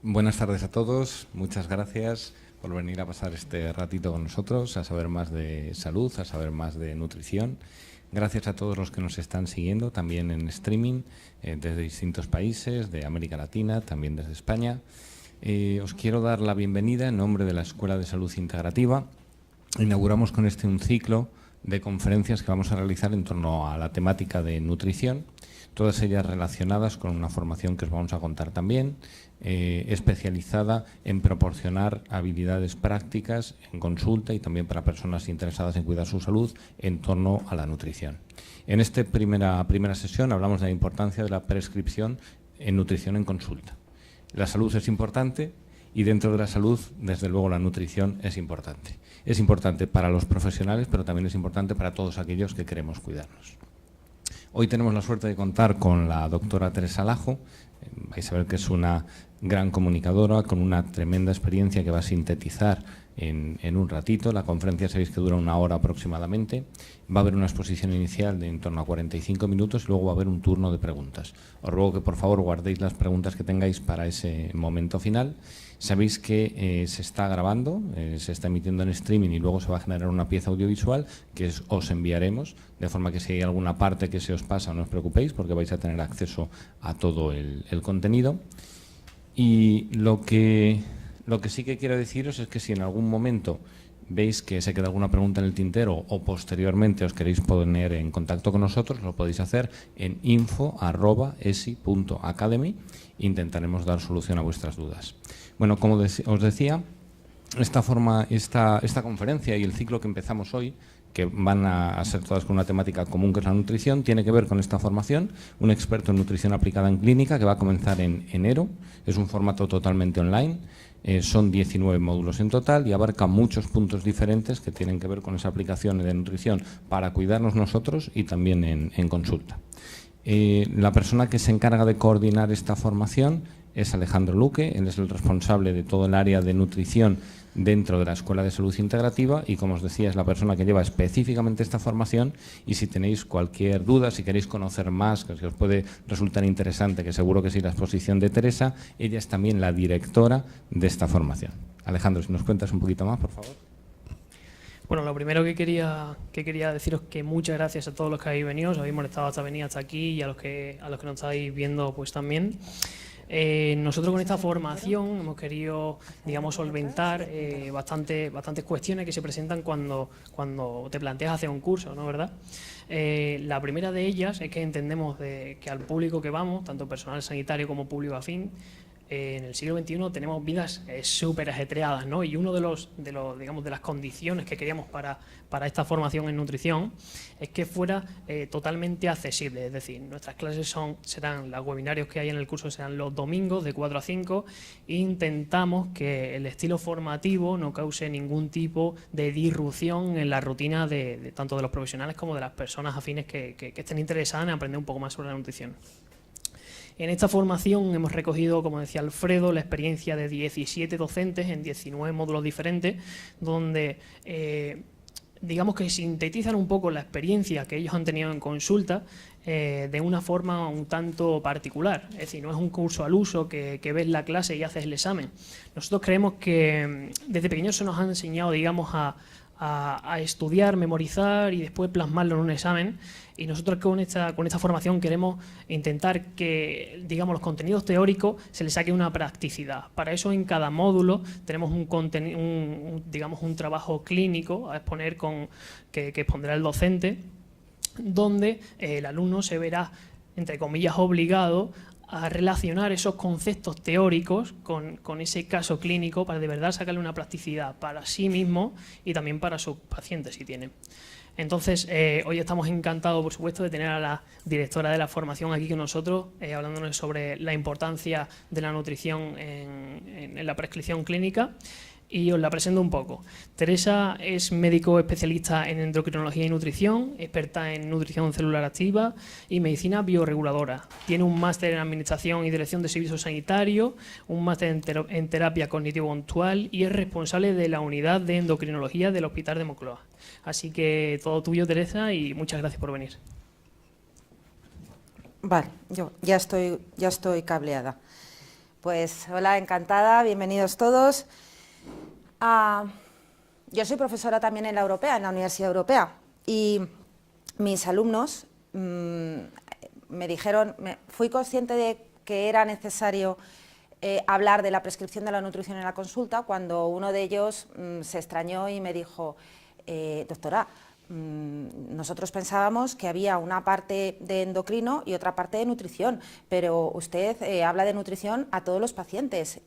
Buenas tardes a todos, muchas gracias por venir a pasar este ratito con nosotros, a saber más de salud, a saber más de nutrición. Gracias a todos los que nos están siguiendo, también en streaming, desde distintos países, de América Latina, también desde España. Os quiero dar la bienvenida en nombre de la Escuela de Salud Integrativa. Inauguramos con un ciclo de conferencias que vamos a realizar en torno a la temática de nutrición, todas ellas relacionadas con una formación que os vamos a contar también, especializada en proporcionar habilidades prácticas en consulta y también para personas interesadas en cuidar su salud en torno a la nutrición. En esta primera sesión hablamos de la importancia de la prescripción en nutrición en consulta. La salud es importante y dentro de la salud, desde luego, la nutrición es importante. Es importante para los profesionales, pero también es importante para todos aquellos que queremos cuidarnos. Hoy tenemos la suerte de contar con la doctora Teresa Lajo. Vais a ver que es una gran comunicadora con una tremenda experiencia que va a sintetizar en un ratito. La conferencia sabéis que dura 1 hora aproximadamente. Va a haber una exposición inicial de en torno a 45 minutos y luego va a haber un turno de preguntas. Os ruego que por favor guardéis las preguntas que tengáis para ese momento final. Sabéis que se está grabando, se está emitiendo en streaming y luego se va a generar una pieza audiovisual que os enviaremos, de forma que si hay alguna parte que se os pasa no os preocupéis porque vais a tener acceso a todo el contenido. Y lo que sí que quiero deciros es que si en algún momento veis que se queda alguna pregunta en el tintero o posteriormente os queréis poner en contacto con nosotros, lo podéis hacer en info@esi.academy e intentaremos dar solución a vuestras dudas. Bueno, como os decía, esta conferencia y el ciclo que empezamos hoy, que van a ser todas con una temática común que es la nutrición, tiene que ver con esta formación, un experto en nutrición aplicada en clínica que va a comenzar en enero. Es un formato totalmente online, son 19 módulos en total y abarca muchos puntos diferentes que tienen que ver con esa aplicación de nutrición para cuidarnos nosotros y también en consulta. La persona que se encarga de coordinar esta formación es Alejandro Luque. Él es el responsable de todo el área de nutrición dentro de la Escuela de Salud Integrativa y, como os decía, es la persona que lleva específicamente esta formación. Y si tenéis cualquier duda, si queréis conocer más, que os puede resultar interesante, que seguro que sí, la exposición de Teresa, ella es también la directora de esta formación. Alejandro, si nos cuentas un poquito más, por favor. Bueno, lo primero que quería deciros que muchas gracias a todos los que habéis venido, os habéis molestado hasta venir hasta aquí y a los que nos estáis viendo pues también. Nosotros con esta formación hemos querido, digamos, solventar bastantes cuestiones que se presentan cuando te planteas hacer un curso, ¿no? ¿Verdad? La primera de ellas es que entendemos que al público que vamos, tanto personal sanitario como público afín, en el siglo XXI tenemos vidas súper ajetreadas, ¿no? Y uno de las condiciones que queríamos para esta formación en nutrición es que fuera totalmente accesible. Es decir, nuestras clases serán los webinarios que hay en el curso serán los domingos de 4 a 5 e intentamos que el estilo formativo no cause ningún tipo de disrupción en la rutina de tanto de los profesionales como de las personas afines que estén interesadas en aprender un poco más sobre la nutrición. En esta formación hemos recogido, como decía Alfredo, la experiencia de 17 docentes en 19 módulos diferentes, donde digamos que sintetizan un poco la experiencia que ellos han tenido en consulta de una forma un tanto particular. Es decir, no es un curso al uso que ves la clase y haces el examen. Nosotros creemos que desde pequeños se nos han enseñado, digamos, a estudiar, memorizar y después plasmarlo en un examen, y nosotros con esta formación queremos intentar que, digamos, los contenidos teóricos se les saque una practicidad. Para eso en cada módulo tenemos un trabajo clínico a exponer que expondrá el docente, donde el alumno se verá, entre comillas, obligado a relacionar esos conceptos teóricos con ese caso clínico para de verdad sacarle una practicidad para sí mismo y también para sus pacientes si tienen. Entonces, hoy estamos encantados, por supuesto, de tener a la directora de la formación aquí con nosotros, hablándonos sobre la importancia de la nutrición en la prescripción clínica. Y os la presento un poco. Teresa es médico especialista en endocrinología y nutrición, experta en nutrición celular activa y medicina bioreguladora. Tiene un máster en administración y dirección de servicios sanitarios, un máster en terapia cognitivo-conductual y es responsable de la unidad de endocrinología del Hospital de Moncloa. Así que todo tuyo, Teresa, y muchas gracias por venir. Vale, yo ya estoy cableada. Pues hola, encantada, bienvenidos todos. Yo soy profesora también en la Europea, en la Universidad Europea, y mis alumnos me dijeron, fui consciente de que era necesario hablar de la prescripción de la nutrición en la consulta cuando uno de ellos se extrañó y me dijo, doctora, nosotros pensábamos que había una parte de endocrino y otra parte de nutrición, pero usted habla de nutrición a todos los pacientes.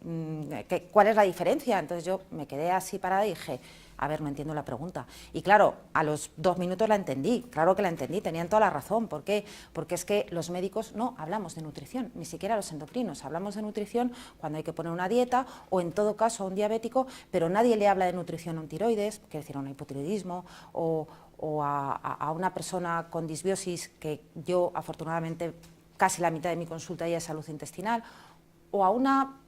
¿Cuál es la diferencia? Entonces yo me quedé así parada y dije, a ver, no entiendo la pregunta. Y claro, a los 2 minutos la entendí, claro que la entendí, tenían toda la razón. ¿Por qué? Porque es que los médicos no hablamos de nutrición, ni siquiera los endocrinos. Hablamos de nutrición cuando hay que poner una dieta o en todo caso a un diabético, pero nadie le habla de nutrición a un tiroides, quiere decir a un hipotiroidismo o a una persona con disbiosis, que yo afortunadamente casi la mitad de mi consulta ya es salud intestinal, o a una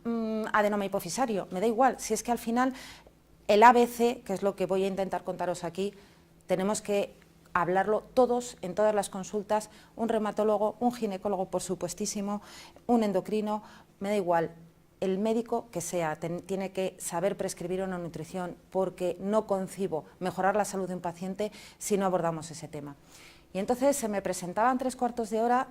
adenoma hipofisario, me da igual, si es que al final el ABC, que es lo que voy a intentar contaros aquí, tenemos que hablarlo todos, en todas las consultas, un reumatólogo, un ginecólogo por supuestísimo, un endocrino, me da igual. El médico que sea tiene que saber prescribir una nutrición, porque no concibo mejorar la salud de un paciente si no abordamos ese tema. Y entonces se me presentaban 3/4 de hora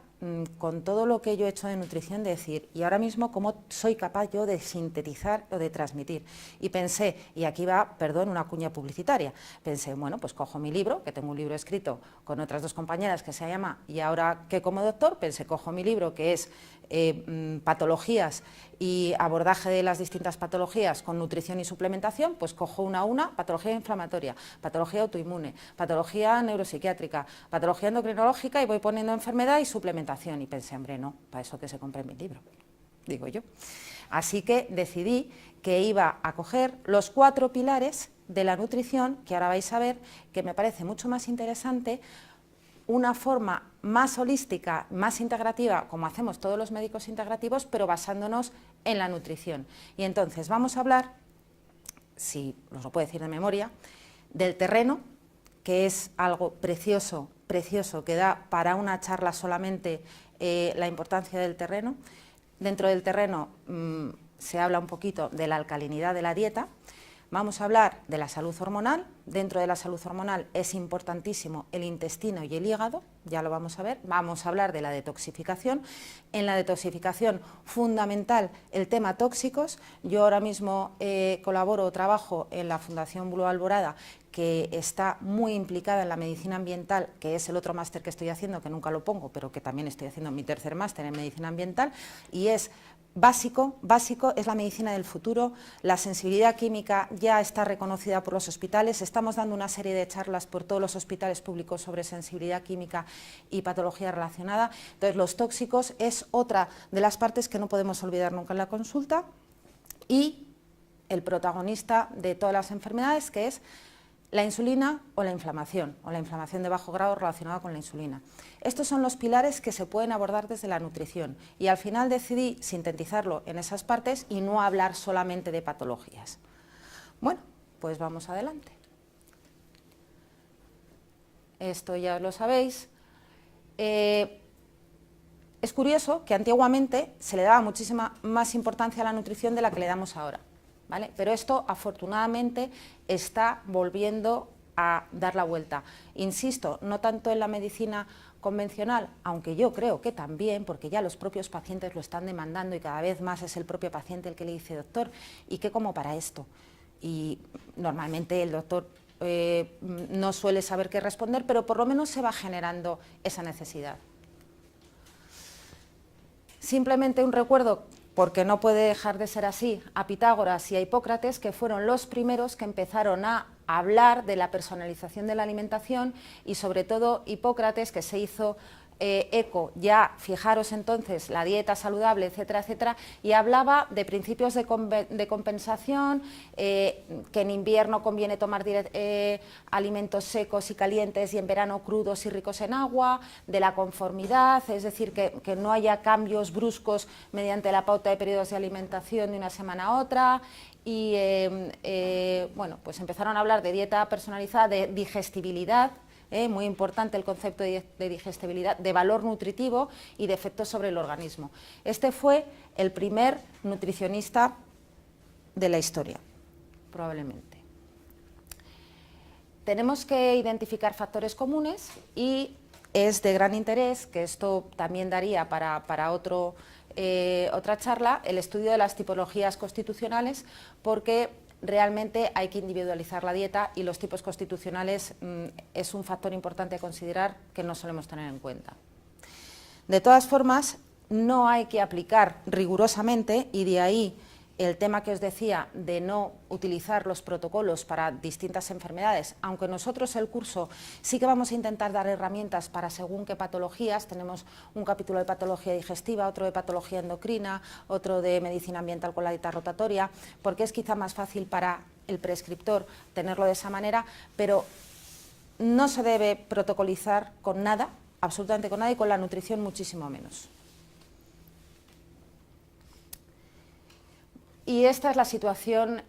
con todo lo que yo he hecho de nutrición, de decir, y ahora mismo cómo soy capaz yo de sintetizar o de transmitir. Y pensé, y aquí va, perdón, una cuña publicitaria, pensé, bueno, pues cojo mi libro, que tengo un libro escrito con otras 2 compañeras que se llama ¿Y ahora qué como doctor? Pensé, cojo mi libro que es patologías y abordaje de las distintas patologías con nutrición y suplementación, pues cojo una a una, patología inflamatoria, patología autoinmune, patología neuropsiquiátrica, patología endocrinológica, y voy poniendo enfermedad y suplementación. Y pensé, hombre, no, para eso que se compre mi libro, digo yo. Así que decidí que iba a coger los 4 pilares de la nutrición, que ahora vais a ver, que me parece mucho más interesante, una forma más holística, más integrativa, como hacemos todos los médicos integrativos, pero basándonos en la nutrición. Y entonces vamos a hablar, si os lo puedo decir de memoria, del terreno, que es algo precioso, precioso, que da para una charla solamente la importancia del terreno. Dentro del terreno se habla un poquito de la alcalinidad de la dieta. Vamos a hablar de la salud hormonal. Dentro de la salud hormonal es importantísimo el intestino y el hígado, ya lo vamos a ver. Vamos a hablar de la detoxificación. En la detoxificación, fundamental el tema tóxicos. Yo ahora mismo colaboro o trabajo en la Fundación Blue Alborada, que está muy implicada en la medicina ambiental, que es el otro máster que estoy haciendo, que nunca lo pongo, pero que también estoy haciendo mi 3er máster en medicina ambiental, y es básico, es la medicina del futuro. La sensibilidad química ya está reconocida por los hospitales, estamos dando una serie de charlas por todos los hospitales públicos sobre sensibilidad química y patología relacionada. Entonces, los tóxicos es otra de las partes que no podemos olvidar nunca en la consulta, y el protagonista de todas las enfermedades, que es la insulina o la inflamación de bajo grado relacionada con la insulina. Estos son los pilares que se pueden abordar desde la nutrición, y al final decidí sintetizarlo en esas partes y no hablar solamente de patologías. Bueno, pues vamos adelante. Esto ya lo sabéis. Es curioso que antiguamente se le daba muchísima más importancia a la nutrición de la que le damos ahora, ¿vale? Pero esto afortunadamente está volviendo a dar la vuelta. Insisto, no tanto en la medicina convencional, aunque yo creo que también, porque ya los propios pacientes lo están demandando y cada vez más es el propio paciente el que le dice, doctor, ¿y qué como para esto? Y normalmente el doctor no suele saber qué responder, pero por lo menos se va generando esa necesidad. Simplemente un recuerdo, porque no puede dejar de ser así, a Pitágoras y a Hipócrates, que fueron los primeros que empezaron a hablar de la personalización de la alimentación, y sobre todo Hipócrates, que se hizo eco, ya fijaros entonces, la dieta saludable, etcétera, etcétera, y hablaba de principios de compensación, que en invierno conviene tomar alimentos secos y calientes y en verano crudos y ricos en agua, de la conformidad, es decir, que no haya cambios bruscos mediante la pauta de periodos de alimentación de una semana a otra. Y bueno, pues empezaron a hablar de dieta personalizada, de digestibilidad, muy importante el concepto de digestibilidad, de valor nutritivo y de efectos sobre el organismo. Este fue el primer nutricionista de la historia, probablemente. Tenemos que identificar factores comunes y es de gran interés, que esto también daría para otra charla, el estudio de las tipologías constitucionales, porque realmente hay que individualizar la dieta y los tipos constitucionales es un factor importante a considerar que no solemos tener en cuenta. De todas formas, no hay que aplicar rigurosamente, y de ahí el tema que os decía de no utilizar los protocolos para distintas enfermedades, aunque nosotros el curso sí que vamos a intentar dar herramientas para según qué patologías. Tenemos un capítulo de patología digestiva, otro de patología endocrina, otro de medicina ambiental con la dieta rotatoria, porque es quizá más fácil para el prescriptor tenerlo de esa manera, pero no se debe protocolizar con nada, absolutamente con nada, y con la nutrición muchísimo menos. Y esta es la situación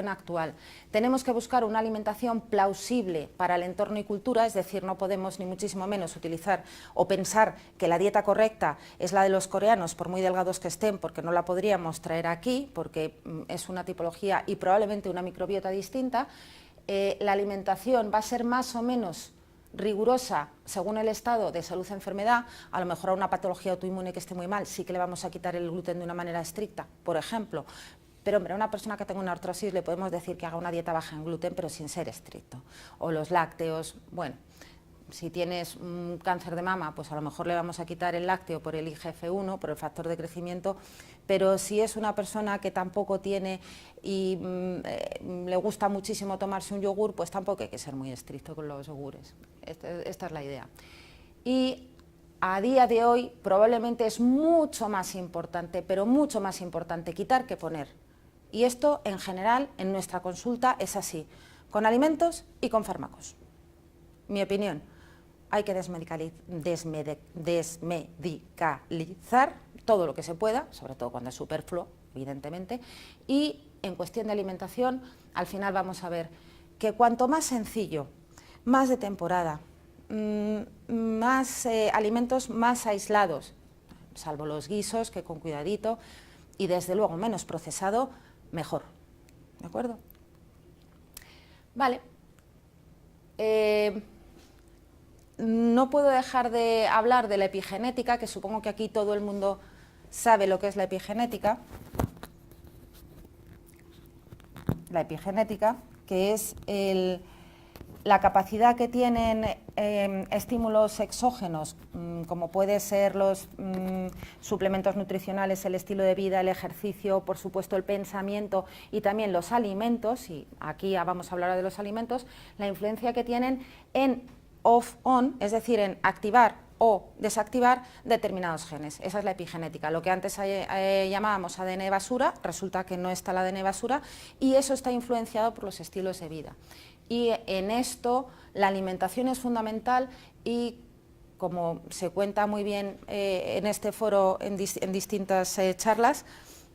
actual. Tenemos que buscar una alimentación plausible para el entorno y cultura, es decir, no podemos ni muchísimo menos utilizar o pensar que la dieta correcta es la de los coreanos, por muy delgados que estén, porque no la podríamos traer aquí, porque es una tipología y probablemente una microbiota distinta. La alimentación va a ser más o menos rigurosa según el estado de salud o enfermedad. A lo mejor a una patología autoinmune que esté muy mal sí que le vamos a quitar el gluten de una manera estricta, por ejemplo, pero hombre, a una persona que tenga una artrosis le podemos decir que haga una dieta baja en gluten pero sin ser estricto. O los lácteos, bueno, si tienes un cáncer de mama, pues a lo mejor le vamos a quitar el lácteo por el IGF-1, por el factor de crecimiento, pero si es una persona que tampoco tiene y le gusta muchísimo tomarse un yogur, pues tampoco hay que ser muy estricto con los yogures. Esta es la idea. Y a día de hoy probablemente es mucho más importante, pero mucho más importante quitar que poner. Y esto en general en nuestra consulta es así, con alimentos y con fármacos. Mi opinión. Hay que desmedicalizar todo lo que se pueda, sobre todo cuando es superfluo, evidentemente, y en cuestión de alimentación, al final vamos a ver que cuanto más sencillo, más de temporada, más alimentos más aislados, salvo los guisos, que con cuidadito, y desde luego menos procesado, mejor. ¿De acuerdo? Vale. No puedo dejar de hablar de la epigenética, que supongo que aquí todo el mundo sabe lo que es la epigenética. La epigenética, que es la capacidad que tienen estímulos exógenos, como puede ser los suplementos nutricionales, el estilo de vida, el ejercicio, por supuesto el pensamiento y también los alimentos, y aquí vamos a hablar de los alimentos, la influencia que tienen en off-on, es decir, en activar o desactivar determinados genes. Esa es la epigenética. Lo que antes llamábamos ADN basura, resulta que no está el ADN basura, y eso está influenciado por los estilos de vida. Y en esto la alimentación es fundamental y, como se cuenta muy bien en este foro, en distintas charlas,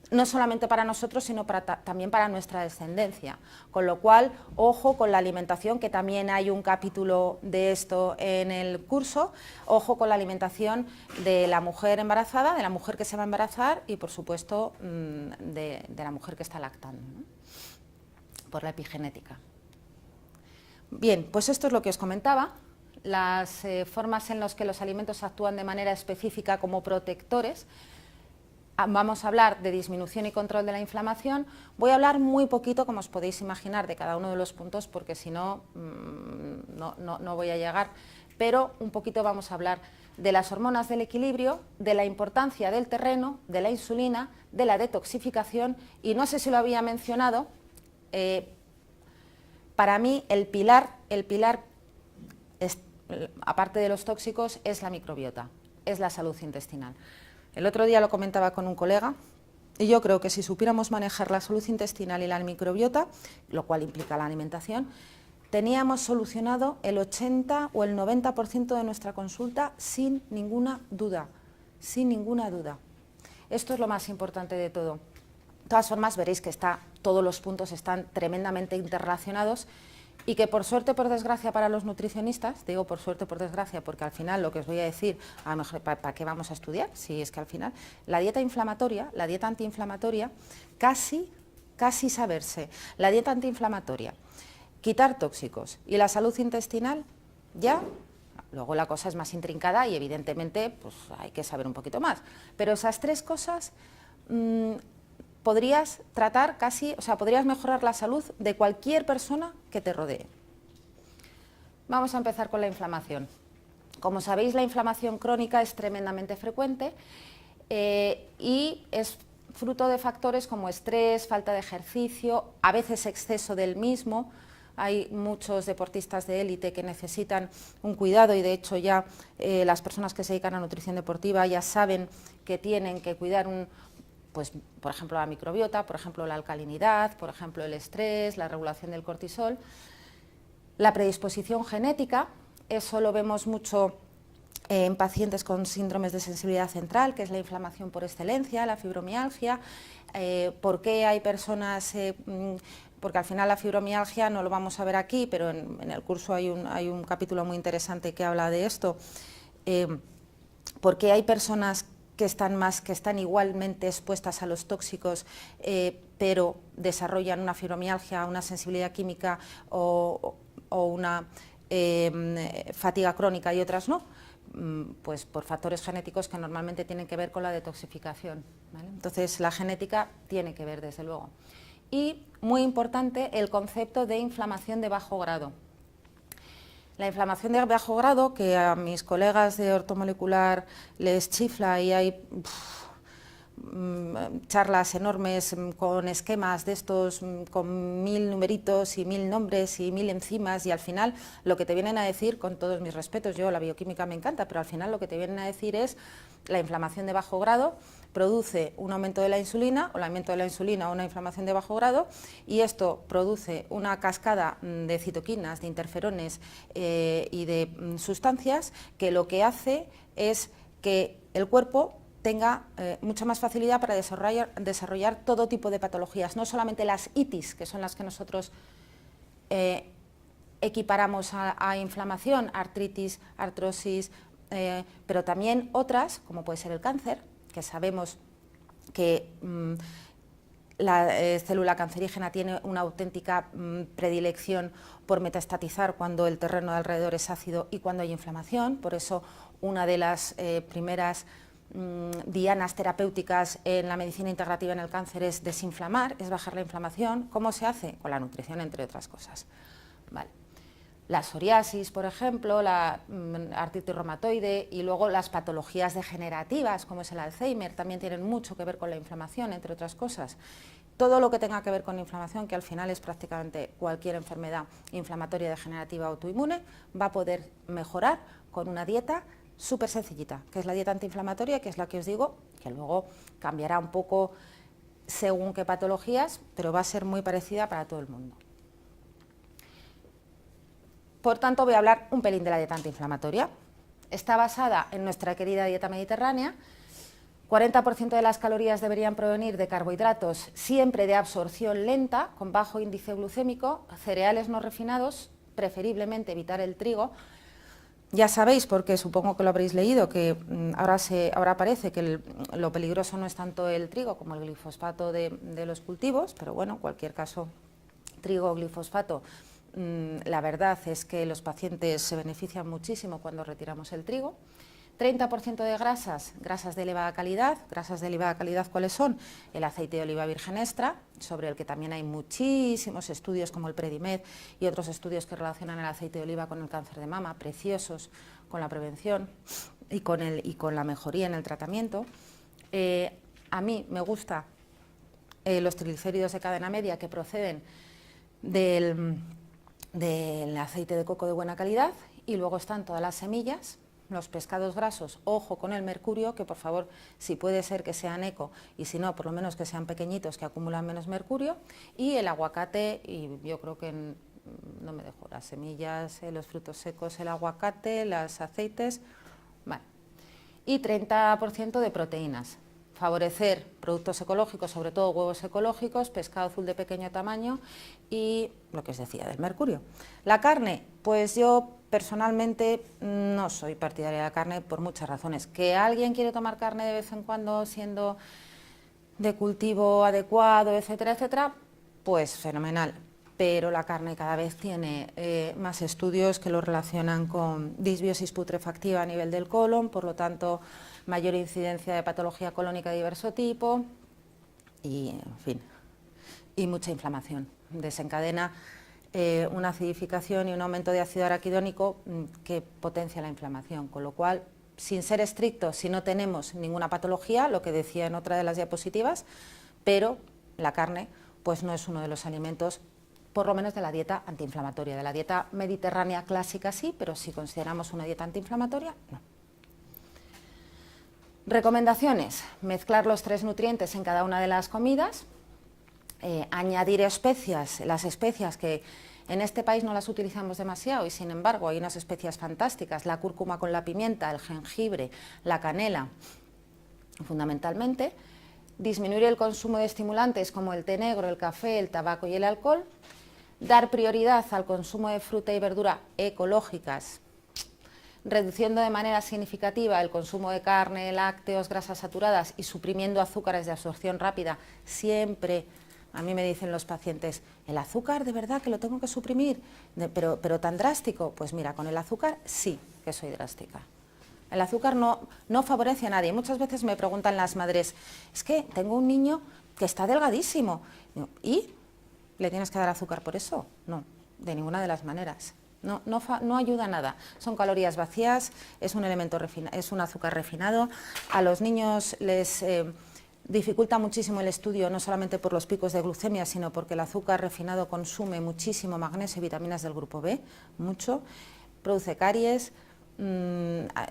no solamente para nosotros, sino también para nuestra descendencia. Con lo cual, ojo con la alimentación, que también hay un capítulo de esto en el curso, ojo con la alimentación de la mujer embarazada, de la mujer que se va a embarazar y, por supuesto, de la mujer que está lactando, ¿no? Por la epigenética. Bien, pues esto es lo que os comentaba, las formas en las que los alimentos actúan de manera específica como protectores. Vamos a hablar de disminución y control de la inflamación. Voy a hablar muy poquito, como os podéis imaginar, de cada uno de los puntos, porque si no, no voy a llegar, pero un poquito vamos a hablar de las hormonas del equilibrio, de la importancia del terreno, de la insulina, de la detoxificación, y no sé si lo había mencionado, para mí el pilar aparte de los tóxicos, es la microbiota, es la salud intestinal. El otro día lo comentaba con un colega y yo creo que si supiéramos manejar la salud intestinal y la microbiota, lo cual implica la alimentación, teníamos solucionado el 80 o el 90% de nuestra consulta sin ninguna duda, sin ninguna duda. Esto es lo más importante de todo. De todas formas veréis que todos los puntos están tremendamente interrelacionados y que por suerte, por desgracia para los nutricionistas, digo por suerte, por desgracia, porque al final lo que os voy a decir, a lo mejor, ¿para qué vamos a estudiar? Si es que al final la dieta inflamatoria, la dieta antiinflamatoria, casi saberse, la dieta antiinflamatoria, quitar tóxicos y la salud intestinal, ya, luego la cosa es más intrincada y evidentemente pues hay que saber un poquito más, pero esas tres cosas podrías tratar casi, o sea, podrías mejorar la salud de cualquier persona que te rodee. Vamos a empezar con la inflamación. Como sabéis, la inflamación crónica es tremendamente frecuente y es fruto de factores como estrés, falta de ejercicio, a veces exceso del mismo. Hay muchos deportistas de élite que necesitan un cuidado y de hecho ya las personas que se dedican a nutrición deportiva ya saben que tienen que cuidar pues, por ejemplo, la microbiota, por ejemplo, la alcalinidad, por ejemplo, el estrés, la regulación del cortisol. La predisposición genética, eso lo vemos mucho en pacientes con síndromes de sensibilidad central, que es la inflamación por excelencia, la fibromialgia. ¿Por qué hay personas...? Porque al final la fibromialgia no lo vamos a ver aquí, pero en el curso hay un capítulo muy interesante que habla de esto. ¿Por qué hay personas que están igualmente expuestas a los tóxicos, pero desarrollan una fibromialgia, una sensibilidad química o una fatiga crónica y otras no? Pues por factores genéticos que normalmente tienen que ver con la detoxificación, ¿vale? Entonces la genética tiene que ver desde luego. Y muy importante el concepto de inflamación de bajo grado. La inflamación de bajo grado, que a mis colegas de ortomolecular les chifla y hay charlas enormes con esquemas de estos, con 1000 numeritos y 1000 nombres y 1000 enzimas, y al final lo que te vienen a decir, con todos mis respetos, yo la bioquímica me encanta, pero al final lo que te vienen a decir es la inflamación de bajo grado produce un aumento de la insulina, o el aumento de la insulina o una inflamación de bajo grado, y esto produce una cascada de citoquinas, de interferones y de sustancias que lo que hace es que el cuerpo tenga mucha más facilidad para desarrollar todo tipo de patologías, no solamente las itis, que son las que nosotros equiparamos a inflamación, artritis, artrosis, pero también otras, como puede ser el cáncer, que sabemos que la célula cancerígena tiene una auténtica predilección por metastatizar cuando el terreno de alrededor es ácido y cuando hay inflamación. Por eso una de las primeras dianas terapéuticas en la medicina integrativa en el cáncer es desinflamar, es bajar la inflamación. ¿Cómo se hace? Con la nutrición, entre otras cosas. Vale. La psoriasis, por ejemplo, la artritis reumatoide y luego las patologías degenerativas, como es el Alzheimer, también tienen mucho que ver con la inflamación, entre otras cosas. Todo lo que tenga que ver con inflamación, que al final es prácticamente cualquier enfermedad inflamatoria degenerativa autoinmune, va a poder mejorar con una dieta súper sencillita, que es la dieta antiinflamatoria, que es la que os digo, que luego cambiará un poco según qué patologías, pero va a ser muy parecida para todo el mundo. Por tanto, voy a hablar un pelín de la dieta antiinflamatoria. Está basada en nuestra querida dieta mediterránea. 40% de las calorías deberían provenir de carbohidratos, siempre de absorción lenta, con bajo índice glucémico, cereales no refinados, preferiblemente evitar el trigo. Ya sabéis, porque supongo que lo habréis leído, que ahora parece que lo peligroso no es tanto el trigo como el glifosfato de los cultivos, pero bueno, en cualquier caso, trigo o glifosfato. La verdad es que los pacientes se benefician muchísimo cuando retiramos el trigo. 30% de grasas de elevada calidad. Grasas de elevada calidad, ¿cuáles son? El aceite de oliva virgen extra, sobre el que también hay muchísimos estudios como el Predimed y otros estudios que relacionan el aceite de oliva con el cáncer de mama, preciosos, con la prevención y con la mejoría en el tratamiento. A mí me gustan los triglicéridos de cadena media que proceden del aceite de coco de buena calidad, y luego están todas las semillas, los pescados grasos, ojo con el mercurio, que por favor, si puede ser que sean eco, y si no, por lo menos que sean pequeñitos, que acumulan menos mercurio, y el aguacate, y yo creo que no me dejo, las semillas, los frutos secos, el aguacate, los aceites, vale. Y 30% de proteínas. favorecer productos ecológicos, sobre todo huevos ecológicos, pescado azul de pequeño tamaño y lo que os decía del mercurio. La carne, pues yo personalmente no soy partidaria de la carne por muchas razones. Que alguien quiere tomar carne de vez en cuando siendo de cultivo adecuado, etcétera, etcétera, pues fenomenal. Pero la carne cada vez tiene más estudios que lo relacionan con disbiosis putrefactiva a nivel del colon, por lo tanto, mayor incidencia de patología colónica de diverso tipo y, en fin, y mucha inflamación. Desencadena una acidificación y un aumento de ácido araquidónico que potencia la inflamación, con lo cual, sin ser estrictos, si no tenemos ninguna patología, lo que decía en otra de las diapositivas, pero la carne pues no es uno de los alimentos, por lo menos de la dieta antiinflamatoria. De la dieta mediterránea clásica sí, pero si consideramos una dieta antiinflamatoria, no. Recomendaciones: mezclar los 3 nutrientes en cada una de las comidas, añadir especias, las especias que en este país no las utilizamos demasiado y sin embargo hay unas especias fantásticas, la cúrcuma con la pimienta, el jengibre, la canela, fundamentalmente. Disminuir el consumo de estimulantes como el té negro, el café, el tabaco y el alcohol. Dar prioridad al consumo de fruta y verdura ecológicas, reduciendo de manera significativa el consumo de carne, lácteos, grasas saturadas y suprimiendo azúcares de absorción rápida. Siempre, a mí me dicen los pacientes, ¿el azúcar de verdad que lo tengo que suprimir? Pero tan drástico. Pues mira, con el azúcar sí que soy drástica. El azúcar no favorece a nadie. Muchas veces me preguntan las madres, es que tengo un niño que está delgadísimo, ¿y le tienes que dar azúcar por eso? No, de ninguna de las maneras. No ayuda a nada. Son calorías vacías, es un azúcar refinado. A los niños les dificulta muchísimo el estudio, no solamente por los picos de glucemia, sino porque el azúcar refinado consume muchísimo magnesio y vitaminas del grupo B, mucho, produce caries,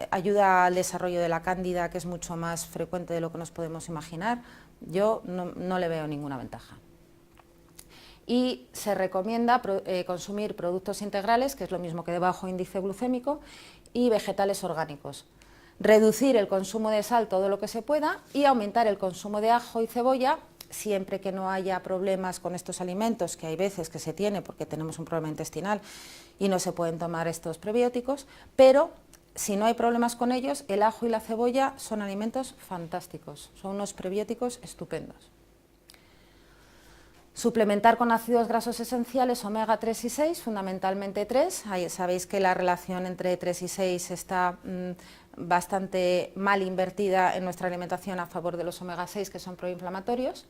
ayuda al desarrollo de la cándida, que es mucho más frecuente de lo que nos podemos imaginar. Yo no le veo ninguna ventaja. Y se recomienda consumir productos integrales, que es lo mismo que de bajo índice glucémico, y vegetales orgánicos. Reducir el consumo de sal todo lo que se pueda y aumentar el consumo de ajo y cebolla, siempre que no haya problemas con estos alimentos, que hay veces que se tiene porque tenemos un problema intestinal y no se pueden tomar estos prebióticos, pero si no hay problemas con ellos, el ajo y la cebolla son alimentos fantásticos, son unos prebióticos estupendos. Suplementar con ácidos grasos esenciales omega 3 y 6, fundamentalmente 3. Ahí sabéis que la relación entre 3 y 6 está bastante mal invertida en nuestra alimentación a favor de los omega 6, que son proinflamatorios.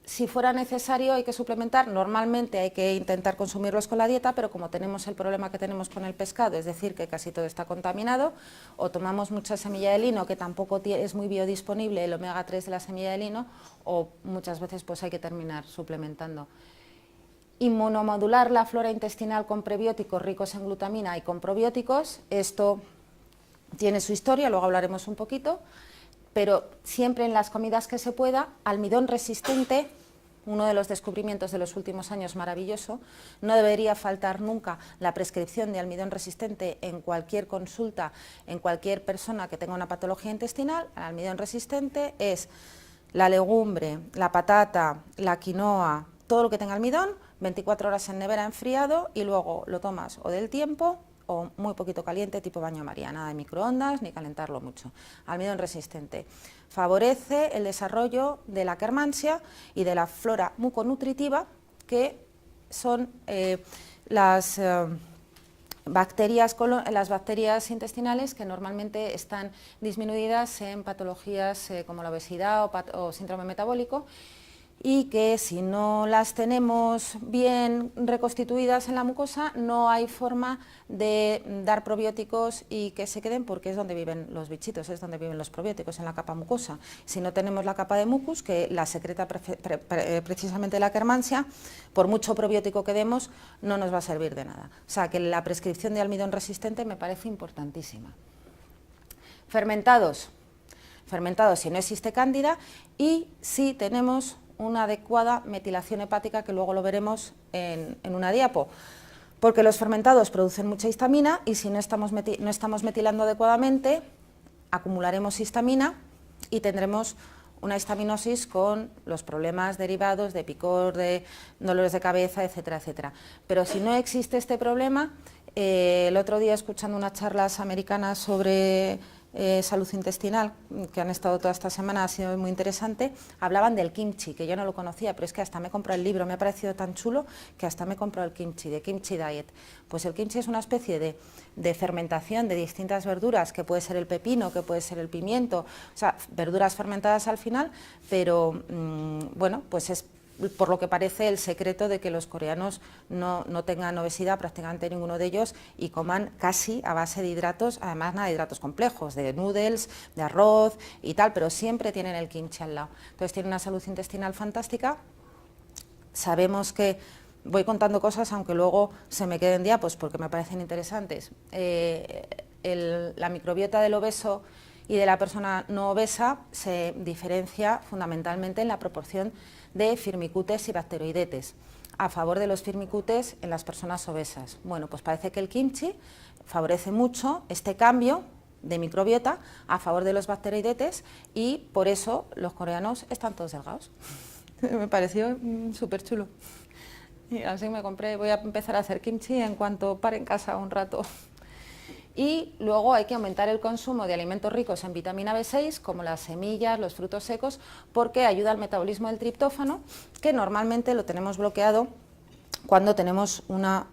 Si fuera necesario hay que suplementar, normalmente hay que intentar consumirlos con la dieta, pero como tenemos el problema que tenemos con el pescado, es decir, que casi todo está contaminado, o tomamos mucha semilla de lino, que tampoco es muy biodisponible el omega 3 de la semilla de lino, o muchas veces pues hay que terminar suplementando. Inmunomodular la flora intestinal con prebióticos ricos en glutamina y con probióticos, esto tiene su historia, luego hablaremos un poquito, pero siempre en las comidas que se pueda. Almidón resistente, uno de los descubrimientos de los últimos años maravilloso, no debería faltar nunca la prescripción de almidón resistente en cualquier consulta, en cualquier persona que tenga una patología intestinal. El almidón resistente es la legumbre, la patata, la quinoa, todo lo que tenga almidón, 24 horas en nevera enfriado y luego lo tomas o del tiempo o muy poquito caliente, tipo baño María, nada de microondas ni calentarlo mucho. Almidón resistente. Favorece el desarrollo de la Akkermansia y de la flora muconutritiva, que son las bacterias intestinales que normalmente están disminuidas en patologías como la obesidad o síndrome metabólico, y que si no las tenemos bien reconstituidas en la mucosa no hay forma de dar probióticos y que se queden, porque es donde viven los bichitos, es donde viven los probióticos, en la capa mucosa. Si no tenemos la capa de mucus, que la secreta precisamente la Akkermansia, por mucho probiótico que demos no nos va a servir de nada. O sea que la prescripción de almidón resistente me parece importantísima. Fermentados si no existe cándida y si tenemos una adecuada metilación hepática, que luego lo veremos en una diapo, porque los fermentados producen mucha histamina y si no estamos metilando adecuadamente, acumularemos histamina y tendremos una histaminosis con los problemas derivados de picor, de dolores de cabeza, etcétera, etcétera. Pero si no existe este problema, el otro día escuchando unas charlas americanas sobre salud intestinal, que han estado toda esta semana, ha sido muy interesante, hablaban del kimchi, que yo no lo conocía, pero es que hasta me he comprado el libro, me ha parecido tan chulo que hasta me he comprado el kimchi, de Kimchi Diet. Pues el kimchi es una especie de fermentación de distintas verduras, que puede ser el pepino, que puede ser el pimiento, o sea, verduras fermentadas al final, pero bueno, pues es por lo que parece el secreto de que los coreanos no tengan obesidad, prácticamente ninguno de ellos, y coman casi a base de hidratos, además nada de hidratos complejos, de noodles, de arroz y tal, pero siempre tienen el kimchi al lado. Entonces tienen una salud intestinal fantástica. Sabemos que, voy contando cosas aunque luego se me queden diapos porque me parecen interesantes, la microbiota del obeso y de la persona no obesa se diferencia fundamentalmente en la proporción de firmicutes y bacteroidetes, a favor de los firmicutes en las personas obesas. Bueno, pues parece que el kimchi favorece mucho este cambio de microbiota a favor de los bacteroidetes y por eso los coreanos están todos delgados. Me pareció súper chulo. Y así me compré, voy a empezar a hacer kimchi en cuanto pare en casa un rato. Y luego hay que aumentar el consumo de alimentos ricos en vitamina B6, como las semillas, los frutos secos, porque ayuda al metabolismo del triptófano, que normalmente lo tenemos bloqueado cuando tenemos una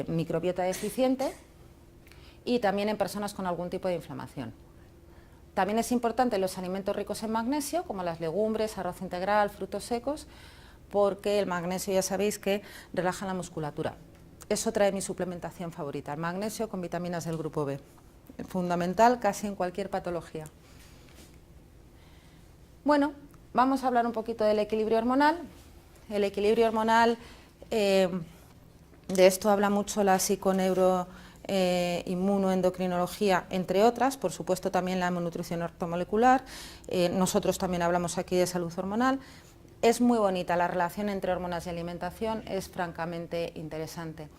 microbiota deficiente y también en personas con algún tipo de inflamación. También es importante los alimentos ricos en magnesio, como las legumbres, arroz integral, frutos secos, porque el magnesio ya sabéis que relaja la musculatura. Es otra de mi suplementación favorita, el magnesio con vitaminas del grupo B, fundamental casi en cualquier patología. Bueno, vamos a hablar un poquito del equilibrio hormonal. El equilibrio hormonal, de esto habla mucho la psiconeuroinmunoendocrinología, entre otras, por supuesto también la nutrición ortomolecular, nosotros también hablamos aquí de salud hormonal. Es muy bonita la relación entre hormonas y alimentación, es francamente interesante.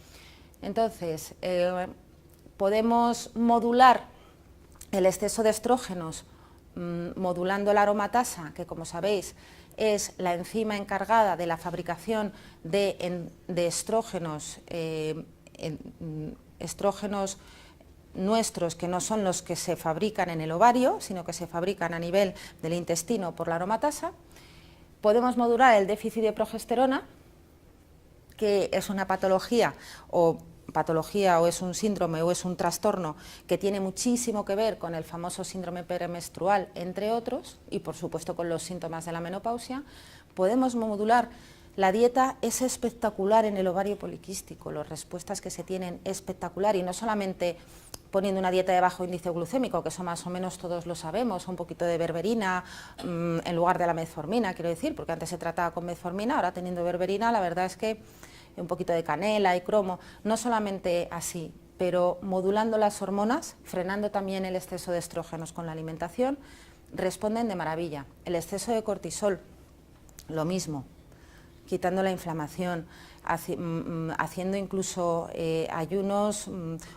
Entonces, podemos modular el exceso de estrógenos modulando la aromatasa, que como sabéis es la enzima encargada de la fabricación de estrógenos, estrógenos nuestros que no son los que se fabrican en el ovario, sino que se fabrican a nivel del intestino por la aromatasa. Podemos modular el déficit de progesterona, que es una patología o es un síndrome o es un trastorno que tiene muchísimo que ver con el famoso síndrome premenstrual, entre otros, y por supuesto con los síntomas de la menopausia. Podemos modular. La dieta es espectacular en el ovario poliquístico, las respuestas que se tienen espectacular, y no solamente poniendo una dieta de bajo índice glucémico, que eso más o menos todos lo sabemos, un poquito de berberina en lugar de la metformina, quiero decir, porque antes se trataba con metformina, ahora teniendo berberina, la verdad es que un poquito de canela y cromo, no solamente así, pero modulando las hormonas, frenando también el exceso de estrógenos con la alimentación, responden de maravilla. El exceso de cortisol, lo mismo, quitando la inflamación, haciendo incluso ayunos,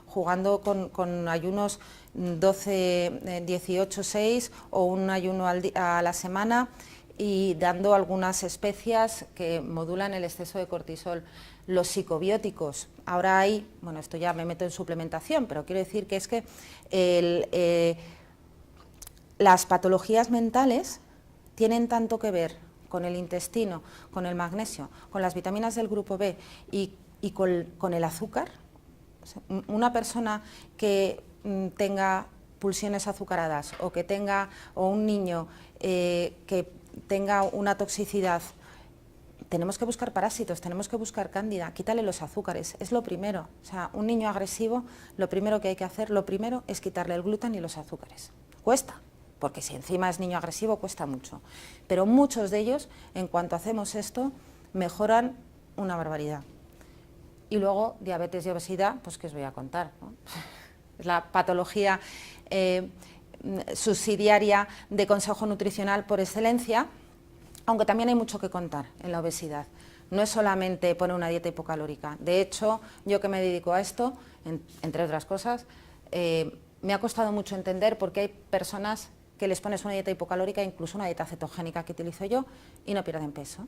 jugando con ayunos 12, 18, 6 o un ayuno a la semana y dando algunas especias que modulan el exceso de cortisol. Los psicobióticos, ahora hay, bueno, esto ya me meto en suplementación, pero quiero decir que es que las patologías mentales tienen tanto que ver con el intestino, con el magnesio, con las vitaminas del grupo B y con el azúcar. O sea, una persona que tenga pulsiones azucaradas o que tenga, o un niño que tenga una toxicidad, tenemos que buscar parásitos, tenemos que buscar cándida, quítale los azúcares, es lo primero. O sea, un niño agresivo, lo primero que hay que hacer, lo primero es quitarle el gluten y los azúcares. Cuesta, porque si encima es niño agresivo cuesta mucho, pero muchos de ellos, en cuanto hacemos esto, mejoran una barbaridad. Y luego, diabetes y obesidad, pues qué os voy a contar, ¿no? Es la patología subsidiaria de consejo nutricional por excelencia, aunque también hay mucho que contar en la obesidad. No es solamente poner una dieta hipocalórica. De hecho, yo que me dedico a esto, entre otras cosas, me ha costado mucho entender por qué hay personas que les pones una dieta hipocalórica, incluso una dieta cetogénica que utilizo yo, y no pierden peso.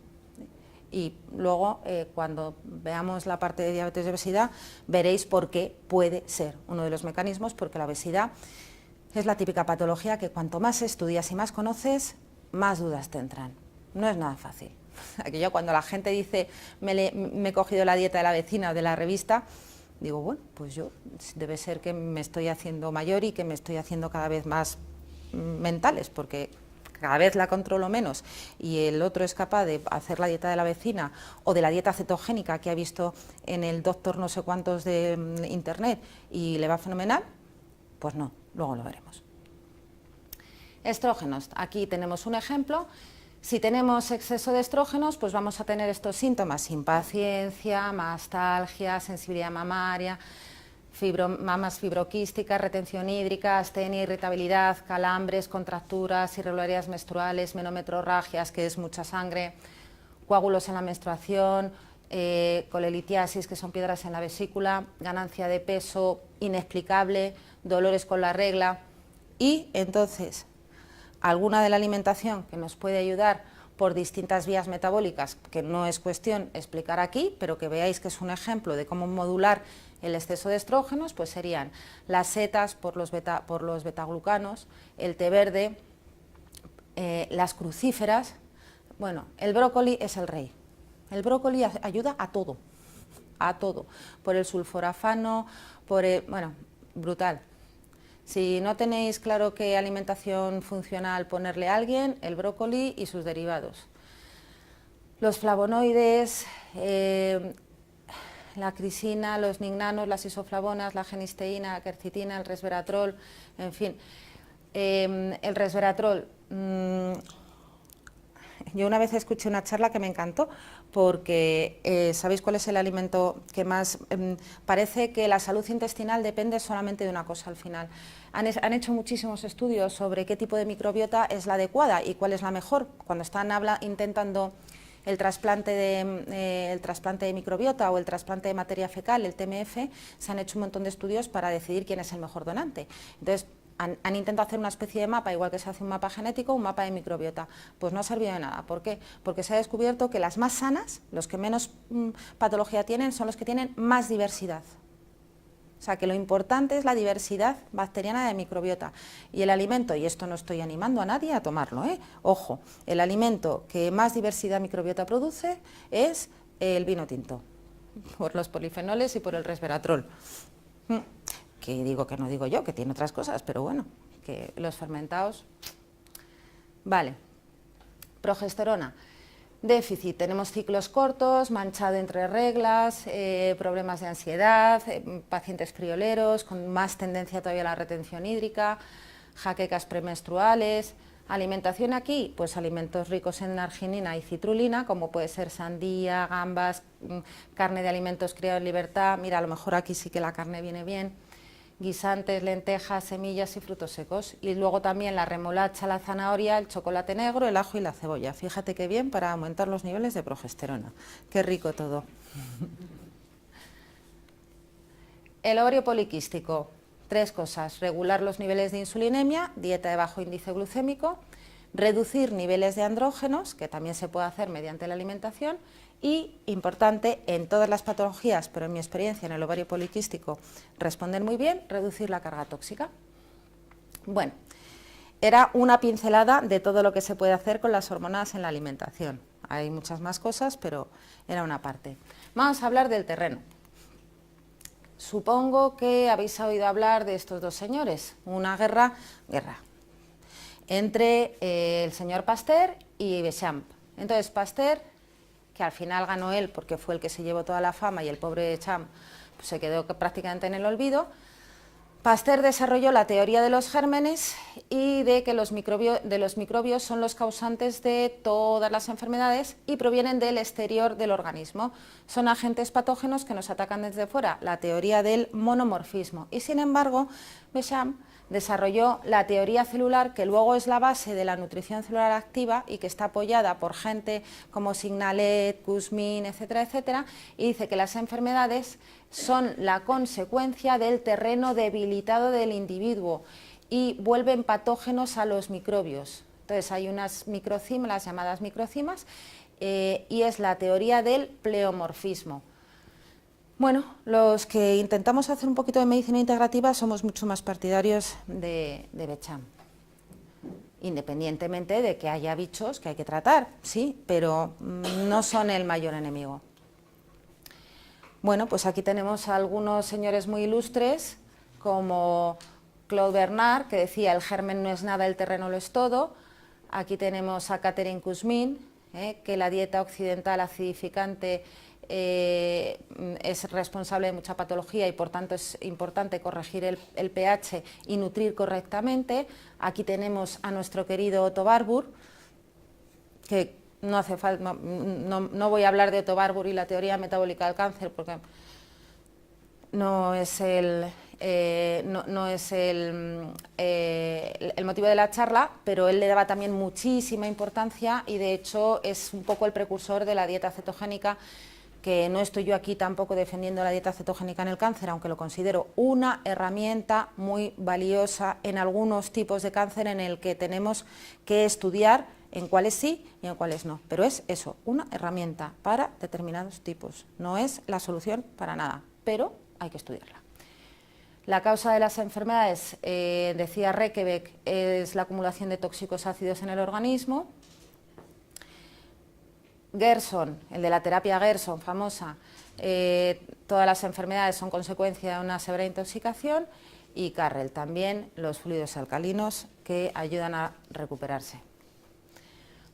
Y luego, cuando veamos la parte de diabetes y obesidad, veréis por qué puede ser uno de los mecanismos, porque la obesidad es la típica patología que cuanto más estudias y más conoces, más dudas te entran. No es nada fácil. Aquí yo, cuando la gente dice me he cogido la dieta de la vecina o de la revista, digo, bueno, pues yo debe ser que me estoy haciendo mayor y que me estoy haciendo cada vez más mentales, porque cada vez la controlo menos y el otro es capaz de hacer la dieta de la vecina o de la dieta cetogénica que ha visto en el doctor no sé cuántos de internet y le va fenomenal, pues no, luego lo veremos. Estrógenos, aquí tenemos un ejemplo. Si tenemos exceso de estrógenos, pues vamos a tener estos síntomas: impaciencia, mastalgia, sensibilidad mamaria, mamas fibroquísticas, retención hídrica, astenia, irritabilidad, calambres, contracturas, irregularidades menstruales, menometrorragias, que es mucha sangre, coágulos en la menstruación, colelitiasis, que son piedras en la vesícula, ganancia de peso inexplicable, dolores con la regla. Y entonces, alguna de la alimentación que nos puede ayudar por distintas vías metabólicas, que no es cuestión explicar aquí, pero que veáis que es un ejemplo de cómo modular el exceso de estrógenos, pues serían las setas por los betaglucanos, el té verde, las crucíferas. Bueno, el brócoli es el rey. El brócoli ayuda a todo, por el sulforafano, bueno, brutal. Si no tenéis claro qué alimentación funcional ponerle a alguien, el brócoli y sus derivados. Los flavonoides, la crisina, los nignanos, las isoflavonas, la genisteína, la quercitina, el resveratrol, en fin. El resveratrol, yo una vez escuché una charla que me encantó, porque ¿sabéis cuál es el alimento que más? Parece que la salud intestinal depende solamente de una cosa al final. Han hecho muchísimos estudios sobre qué tipo de microbiota es la adecuada y cuál es la mejor. Cuando están intentando el trasplante de microbiota o el trasplante de materia fecal, el TMF, se han hecho un montón de estudios para decidir quién es el mejor donante. Entonces, han intentado hacer una especie de mapa, igual que se hace un mapa genético, un mapa de microbiota. Pues no ha servido de nada. ¿Por qué? Porque se ha descubierto que las más sanas, los que menos patología tienen, son los que tienen más diversidad. O sea, que lo importante es la diversidad bacteriana de microbiota. Y el alimento, y esto no estoy animando a nadie a tomarlo, ojo, el alimento que más diversidad microbiota produce es el vino tinto, por los polifenoles y por el resveratrol. Que digo que no digo yo, que tiene otras cosas, pero bueno, que los fermentados. Vale, progesterona. Déficit, tenemos ciclos cortos, manchado entre reglas, problemas de ansiedad, pacientes frioleros, con más tendencia todavía a la retención hídrica, jaquecas premenstruales. Alimentación aquí, pues alimentos ricos en arginina y citrulina, como puede ser sandía, gambas, carne de alimentos criados en libertad. Mira, a lo mejor aquí sí que la carne viene bien. Guisantes, lentejas, semillas y frutos secos. Y luego también la remolacha, la zanahoria, el chocolate negro, el ajo y la cebolla. Fíjate qué bien para aumentar los niveles de progesterona. Qué rico todo. El ovario poliquístico. 3 cosas: regular los niveles de insulinemia, dieta de bajo índice glucémico, reducir niveles de andrógenos, que también se puede hacer mediante la alimentación, y, importante, en todas las patologías, pero en mi experiencia en el ovario poliquístico responden muy bien, reducir la carga tóxica. Bueno, era una pincelada de todo lo que se puede hacer con las hormonas en la alimentación. Hay muchas más cosas, pero era una parte. Vamos a hablar del terreno. Supongo que habéis oído hablar de estos dos señores, una guerra entre el señor Pasteur y Béchamp. Entonces, Pasteur, que al final ganó él porque fue el que se llevó toda la fama y el pobre Béchamp pues, se quedó prácticamente en el olvido. Pasteur desarrolló la teoría de los gérmenes y de que los microbios son los causantes de todas las enfermedades y provienen del exterior del organismo. Son agentes patógenos que nos atacan desde fuera, la teoría del monomorfismo. Y sin embargo, Béchamp desarrolló la teoría celular, que luego es la base de la nutrición celular activa y que está apoyada por gente como Signalet, Kuzmin, etcétera, etcétera, y dice que las enfermedades son la consecuencia del terreno debilitado del individuo y vuelven patógenos a los microbios. Entonces hay unas microcimas, las llamadas microcimas, y es la teoría del pleomorfismo. Bueno, los que intentamos hacer un poquito de medicina integrativa somos mucho más partidarios de Becham, independientemente de que haya bichos que hay que tratar, sí, pero no son el mayor enemigo. Bueno, pues aquí tenemos a algunos señores muy ilustres, como Claude Bernard, que decía: el germen no es nada, el terreno lo es todo. Aquí tenemos a Catherine Kuzmin, que la dieta occidental acidificante es responsable de mucha patología y por tanto es importante corregir el pH y nutrir correctamente. Aquí tenemos a nuestro querido Otto Warburg, que no hace falta, no voy a hablar de Otto Warburg y la teoría metabólica del cáncer porque no es el motivo de la charla, pero él le daba también muchísima importancia y de hecho es un poco el precursor de la dieta cetogénica, que no estoy yo aquí tampoco defendiendo la dieta cetogénica en el cáncer, aunque lo considero una herramienta muy valiosa en algunos tipos de cáncer en el que tenemos que estudiar en cuáles sí y en cuáles no, pero es eso, una herramienta para determinados tipos, no es la solución para nada, pero hay que estudiarla. La causa de las enfermedades, decía Rekebeck, es la acumulación de tóxicos ácidos en el organismo. Gerson, el de la terapia Gerson, famosa, todas las enfermedades son consecuencia de una severa intoxicación, y Carrel también, los fluidos alcalinos que ayudan a recuperarse.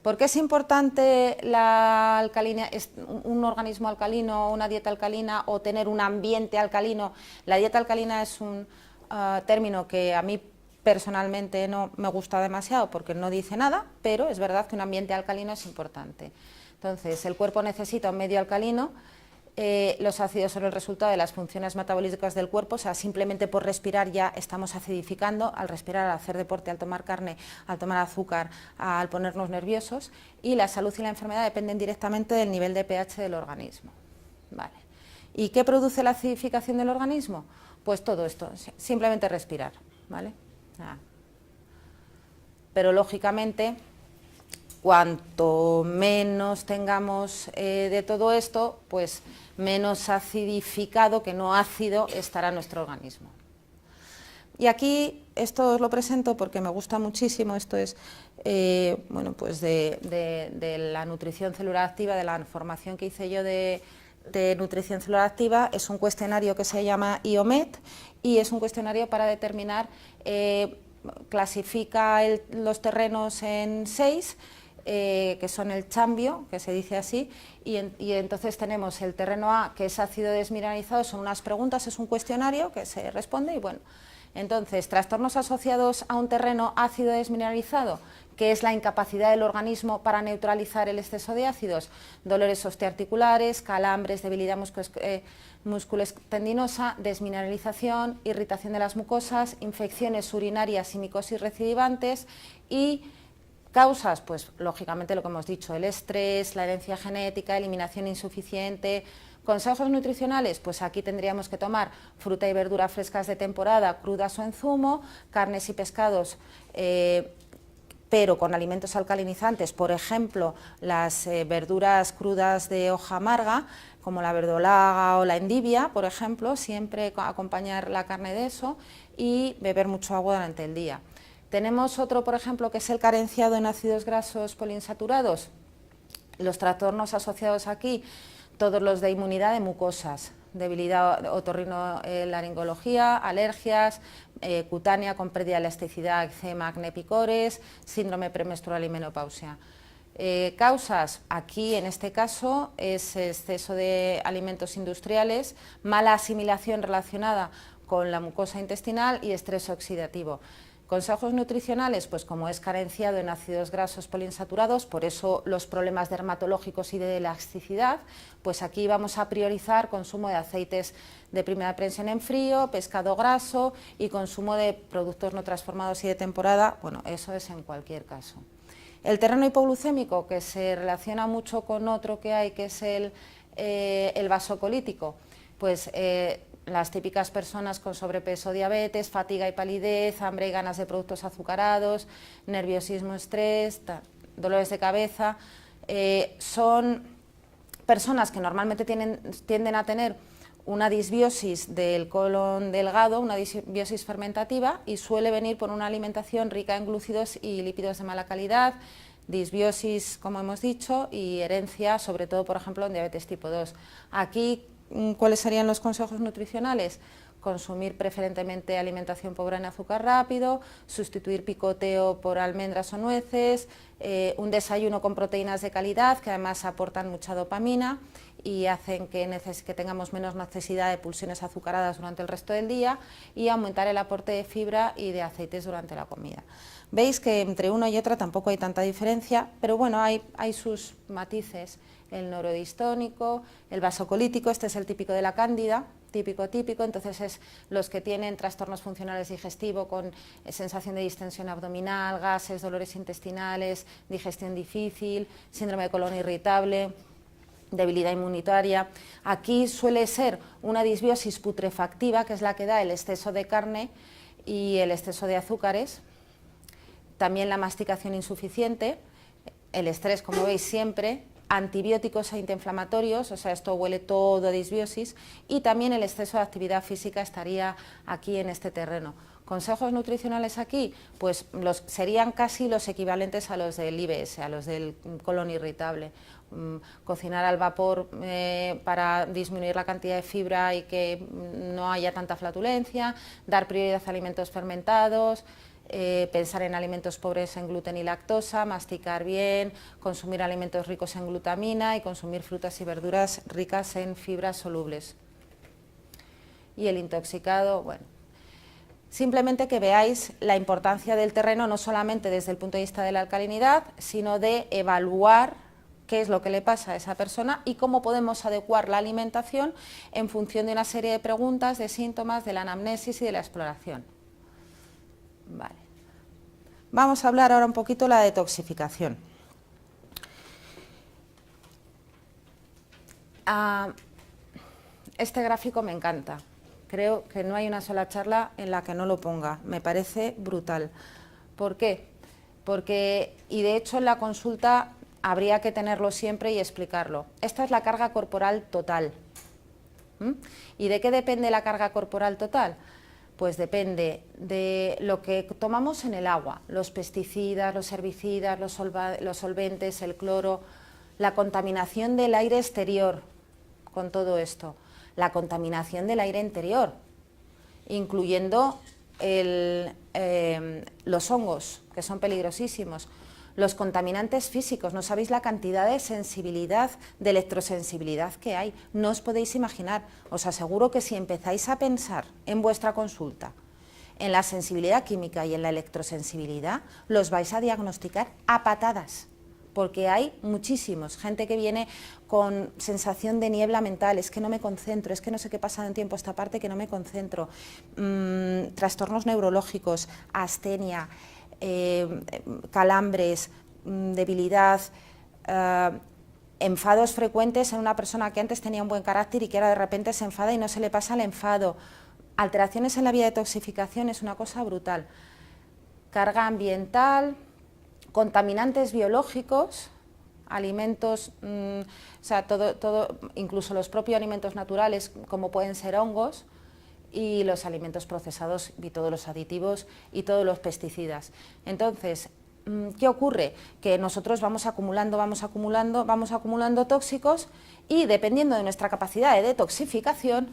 ¿Por qué es importante la alcalina, un organismo alcalino, una dieta alcalina o tener un ambiente alcalino? La dieta alcalina es un término que a mí personalmente no me gusta demasiado porque no dice nada, pero es verdad que un ambiente alcalino es importante. Entonces, el cuerpo necesita un medio alcalino, los ácidos son el resultado de las funciones metabólicas del cuerpo, o sea, simplemente por respirar ya estamos acidificando, al respirar, al hacer deporte, al tomar carne, al tomar azúcar, al ponernos nerviosos, y la salud y la enfermedad dependen directamente del nivel de pH del organismo. Vale. ¿Y qué produce la acidificación del organismo? Pues todo esto, simplemente respirar, ¿vale? Pero lógicamente, cuanto menos tengamos de todo esto, pues menos acidificado que no ácido estará nuestro organismo. Y aquí esto os lo presento porque me gusta muchísimo, esto es bueno, pues de la nutrición celular activa, de la formación que hice yo de nutrición celular activa. Es un cuestionario que se llama IOMET y es un cuestionario para determinar, clasifica los terrenos en 6, que son el chambio, que se dice así, y entonces tenemos el terreno A, que es ácido desmineralizado, son unas preguntas, es un cuestionario que se responde y bueno, entonces trastornos asociados a un terreno ácido desmineralizado, que es la incapacidad del organismo para neutralizar el exceso de ácidos, dolores osteoarticulares, calambres, debilidad musculoesqueletinosa, desmineralización, irritación de las mucosas, infecciones urinarias y micosis recidivantes y causas, pues lógicamente lo que hemos dicho, el estrés, la herencia genética, eliminación insuficiente. Consejos nutricionales, pues aquí tendríamos que tomar fruta y verdura frescas de temporada, crudas o en zumo, carnes y pescados, pero con alimentos alcalinizantes, por ejemplo, las verduras crudas de hoja amarga, como la verdolaga o la endivia, por ejemplo, siempre acompañar la carne de eso y beber mucho agua durante el día. Tenemos otro, por ejemplo, que es el carenciado en ácidos grasos poliinsaturados. Los trastornos asociados aquí, todos los de inmunidad de mucosas, debilidad otorrinolaringología, alergias, cutánea con pérdida de elasticidad, eczema, acné, picores, síndrome premenstrual y menopausia. Causas, aquí en este caso, es exceso de alimentos industriales, mala asimilación relacionada con la mucosa intestinal y estrés oxidativo. Consejos nutricionales, pues como es carenciado en ácidos grasos poliinsaturados, por eso los problemas dermatológicos y de elasticidad, pues aquí vamos a priorizar consumo de aceites de primera prensión en frío, pescado graso y consumo de productos no transformados y de temporada, bueno, eso es en cualquier caso. El terreno hipoglucémico, que se relaciona mucho con otro que hay, que es el vasocolítico, pues las típicas personas con sobrepeso, diabetes, fatiga y palidez, hambre y ganas de productos azucarados, nerviosismo, estrés, dolores de cabeza, son personas que normalmente tienden a tener una disbiosis del colon delgado, una disbiosis fermentativa, y suele venir por una alimentación rica en glúcidos y lípidos de mala calidad, disbiosis, como hemos dicho, y herencia, sobre todo, por ejemplo, en diabetes tipo 2. Aquí, ¿cuáles serían los consejos nutricionales? Consumir preferentemente alimentación pobre en azúcar rápido, sustituir picoteo por almendras o nueces, un desayuno con proteínas de calidad que además aportan mucha dopamina y hacen que tengamos menos necesidad de pulsiones azucaradas durante el resto del día, y aumentar el aporte de fibra y de aceites durante la comida. Veis que entre una y otra tampoco hay tanta diferencia, pero bueno, hay sus matices. El neurodistónico, el vasocolítico, este es el típico de la cándida, típico, entonces es los que tienen trastornos funcionales digestivos con sensación de distensión abdominal, gases, dolores intestinales, digestión difícil, síndrome de colon irritable, debilidad inmunitaria. Aquí suele ser una disbiosis putrefactiva, que es la que da el exceso de carne y el exceso de azúcares, también la masticación insuficiente, el estrés, como veis siempre, antibióticos e antiinflamatorios, o sea, esto huele todo a disbiosis, y también el exceso de actividad física estaría aquí en este terreno. Consejos nutricionales aquí, pues serían casi los equivalentes a los del IBS, a los del colon irritable. Cocinar al vapor para disminuir la cantidad de fibra y que no haya tanta flatulencia, dar prioridad a alimentos fermentados, pensar en alimentos pobres en gluten y lactosa, masticar bien, consumir alimentos ricos en glutamina y consumir frutas y verduras ricas en fibras solubles. Y el intoxicado, bueno, simplemente que veáis la importancia del terreno, no solamente desde el punto de vista de la alcalinidad, sino de evaluar qué es lo que le pasa a esa persona y cómo podemos adecuar la alimentación en función de una serie de preguntas, de síntomas, de la anamnesis y de la exploración. Vale. Vamos a hablar ahora un poquito de la detoxificación. Este gráfico me encanta. Creo que no hay una sola charla en la que no lo ponga. Me parece brutal. ¿Por qué? Porque, y de hecho en la consulta habría que tenerlo siempre y explicarlo. Esta es la carga corporal total. ¿Y de qué depende la carga corporal total? Pues depende de lo que tomamos en el agua, los pesticidas, los herbicidas, los solventes, el cloro, la contaminación del aire exterior con todo esto, la contaminación del aire interior, incluyendo los hongos, que son peligrosísimos, los contaminantes físicos. No sabéis la cantidad de sensibilidad, de electrosensibilidad que hay, no os podéis imaginar. Os aseguro que si empezáis a pensar en vuestra consulta en la sensibilidad química y en la electrosensibilidad, los vais a diagnosticar a patadas, porque hay muchísimos, gente que viene con sensación de niebla mental, es que no me concentro, es que no sé qué pasa en tiempo esta parte, que no me concentro, trastornos neurológicos, astenia, calambres, debilidad, enfados frecuentes en una persona que antes tenía un buen carácter y que ahora de repente se enfada y no se le pasa el enfado, alteraciones en la vía de detoxificación, es una cosa brutal, carga ambiental, contaminantes biológicos, alimentos, o sea, todo, incluso los propios alimentos naturales como pueden ser hongos, y los alimentos procesados y todos los aditivos y todos los pesticidas. Entonces, ¿qué ocurre? Que nosotros vamos acumulando tóxicos y dependiendo de nuestra capacidad de detoxificación,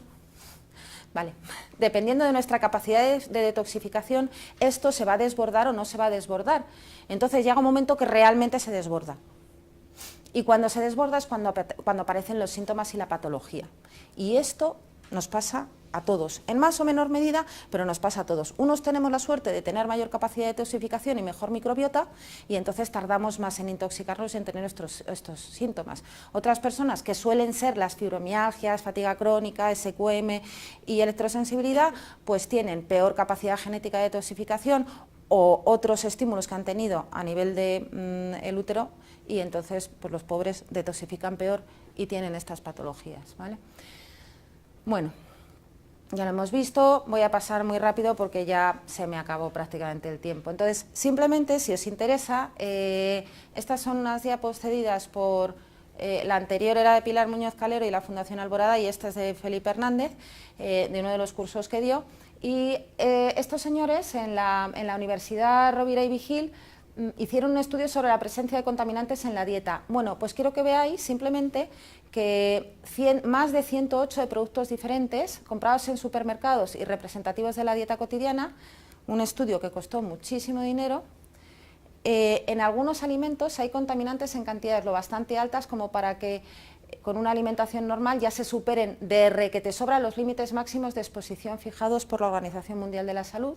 ¿vale? Dependiendo de nuestra capacidad de detoxificación, esto se va a desbordar o no se va a desbordar. Entonces llega un momento que realmente se desborda. Y cuando se desborda es cuando aparecen los síntomas y la patología. Y esto nos pasa a todos, en más o menor medida, pero nos pasa a todos. Unos tenemos la suerte de tener mayor capacidad de detoxificación y mejor microbiota, y entonces tardamos más en intoxicarnos y en tener estos síntomas. Otras personas, que suelen ser las fibromialgias, fatiga crónica, SQM y electrosensibilidad, pues tienen peor capacidad genética de detoxificación o otros estímulos que han tenido a nivel de el útero, y entonces pues los pobres detoxifican peor y tienen estas patologías, ¿vale? Bueno, ya lo hemos visto, voy a pasar muy rápido porque ya se me acabó prácticamente el tiempo. Entonces, simplemente, si os interesa, estas son unas diapos cedidas por, la anterior era de Pilar Muñoz Calero y la Fundación Alborada, y esta es de Felipe Hernández, de uno de los cursos que dio. Y estos señores en la Universidad Rovira y Vigil hicieron un estudio sobre la presencia de contaminantes en la dieta. Bueno, pues quiero que veáis simplemente que más de 108 de productos diferentes comprados en supermercados y representativos de la dieta cotidiana, un estudio que costó muchísimo dinero. En algunos alimentos hay contaminantes en cantidades lo bastante altas como para que con una alimentación normal ya se superen de requete sobra los límites máximos de exposición fijados por la Organización Mundial de la Salud.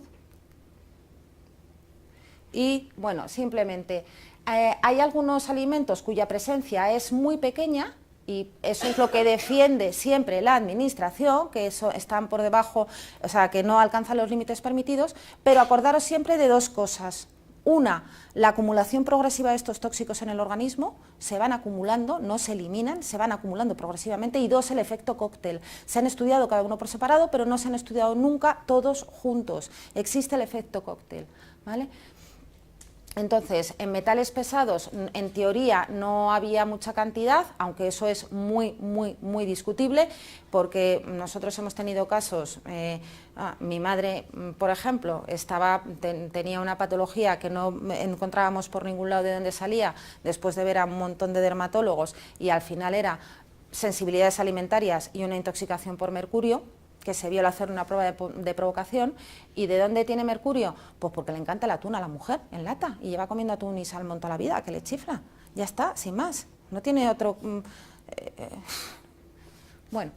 Y bueno, simplemente hay algunos alimentos cuya presencia es muy pequeña, y eso es lo que defiende siempre la administración, que eso están por debajo, o sea, que no alcanzan los límites permitidos, pero acordaros siempre de dos cosas. Una, la acumulación progresiva de estos tóxicos en el organismo, se van acumulando, no se eliminan, se van acumulando progresivamente. Y dos, el efecto cóctel. Se han estudiado cada uno por separado, pero no se han estudiado nunca todos juntos. Existe el efecto cóctel, ¿vale? Entonces, en metales pesados, en teoría, no había mucha cantidad, aunque eso es muy discutible, porque nosotros hemos tenido casos, mi madre, por ejemplo, tenía una patología que no encontrábamos por ningún lado de dónde salía, después de ver a un montón de dermatólogos, y al final era sensibilidades alimentarias y una intoxicación por mercurio, que se vio al hacer una prueba de provocación. ¿Y de dónde tiene mercurio? Pues porque le encanta el atún a la mujer, en lata, y lleva comiendo atún y salmón toda la vida, que le chifla. Ya está, sin más, no tiene otro... Bueno,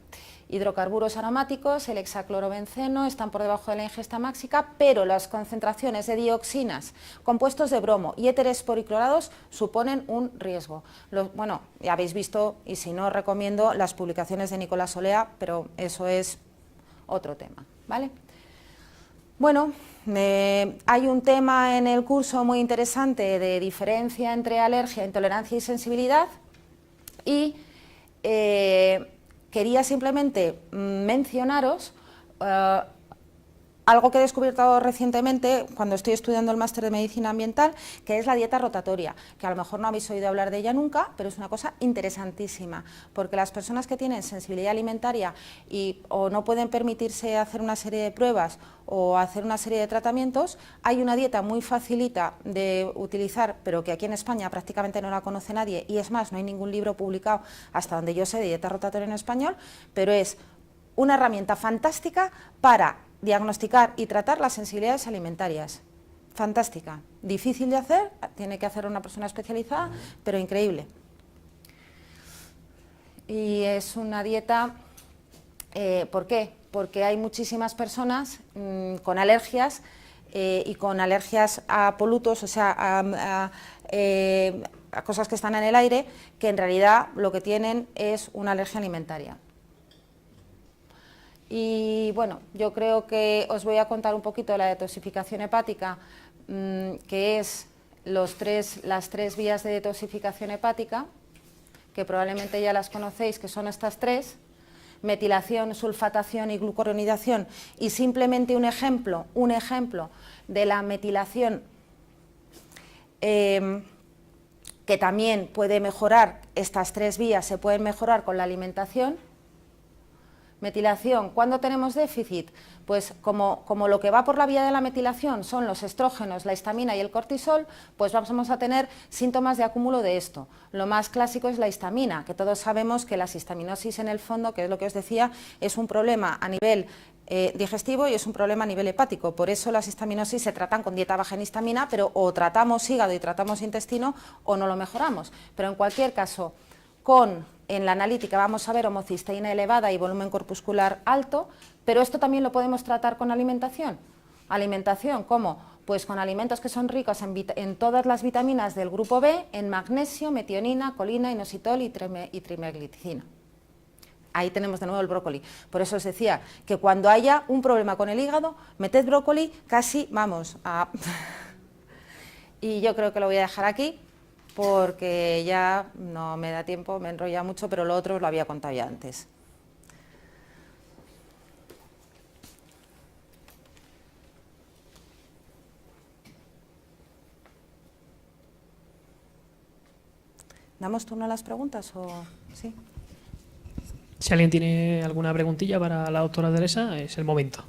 hidrocarburos aromáticos, el hexaclorobenceno, están por debajo de la ingesta máxima, pero las concentraciones de dioxinas, compuestos de bromo y éteres poriclorados suponen un riesgo. Bueno, ya habéis visto, y si no, recomiendo las publicaciones de Nicolás Olea, pero eso es otro tema, ¿vale? Bueno, hay un tema en el curso muy interesante de diferencia entre alergia, intolerancia y sensibilidad, y quería simplemente mencionaros algo que he descubierto recientemente cuando estoy estudiando el máster de medicina ambiental, que es la dieta rotatoria, que a lo mejor no habéis oído hablar de ella nunca, pero es una cosa interesantísima, porque las personas que tienen sensibilidad alimentaria o no pueden permitirse hacer una serie de pruebas o hacer una serie de tratamientos, hay una dieta muy facilita de utilizar, pero que aquí en España prácticamente no la conoce nadie, y es más, no hay ningún libro publicado hasta donde yo sé de dieta rotatoria en español, pero es una herramienta fantástica para diagnosticar y tratar las sensibilidades alimentarias. Fantástica, difícil de hacer, tiene que hacer una persona especializada, pero increíble. Y es una dieta, ¿por qué? Porque hay muchísimas personas con alergias y con alergias a polutos, o sea, a cosas que están en el aire, que en realidad lo que tienen es una alergia alimentaria. Y bueno, yo creo que os voy a contar un poquito de la detoxificación hepática, que es las tres vías de detoxificación hepática, que probablemente ya las conocéis, que son estas tres: metilación, sulfatación y glucuronidación. Y simplemente un ejemplo de la metilación, que también puede mejorar, estas tres vías se pueden mejorar con la alimentación. Metilación, ¿cuándo tenemos déficit? Pues como lo que va por la vía de la metilación son los estrógenos, la histamina y el cortisol, pues vamos a tener síntomas de acúmulo de esto. Lo más clásico es la histamina, que todos sabemos que la histaminosis en el fondo, que es lo que os decía, es un problema a nivel digestivo y es un problema a nivel hepático. Por eso las histaminosis se tratan con dieta baja en histamina, pero o tratamos hígado y tratamos intestino o no lo mejoramos. Pero en cualquier caso, en la analítica vamos a ver homocisteína elevada y volumen corpuscular alto, pero esto también lo podemos tratar con alimentación. ¿Alimentación cómo? Pues con alimentos que son ricos en todas las vitaminas del grupo B, en magnesio, metionina, colina, inositol y trimeglicina. Ahí tenemos de nuevo el brócoli. Por eso os decía que cuando haya un problema con el hígado, meted brócoli casi, vamos, a... Y yo creo que lo voy a dejar aquí, porque ya no me da tiempo, me enrolla mucho, pero lo otro lo había contado ya antes. ¿Damos turno a las preguntas o sí? Si alguien tiene alguna preguntilla para la doctora Teresa, es el momento.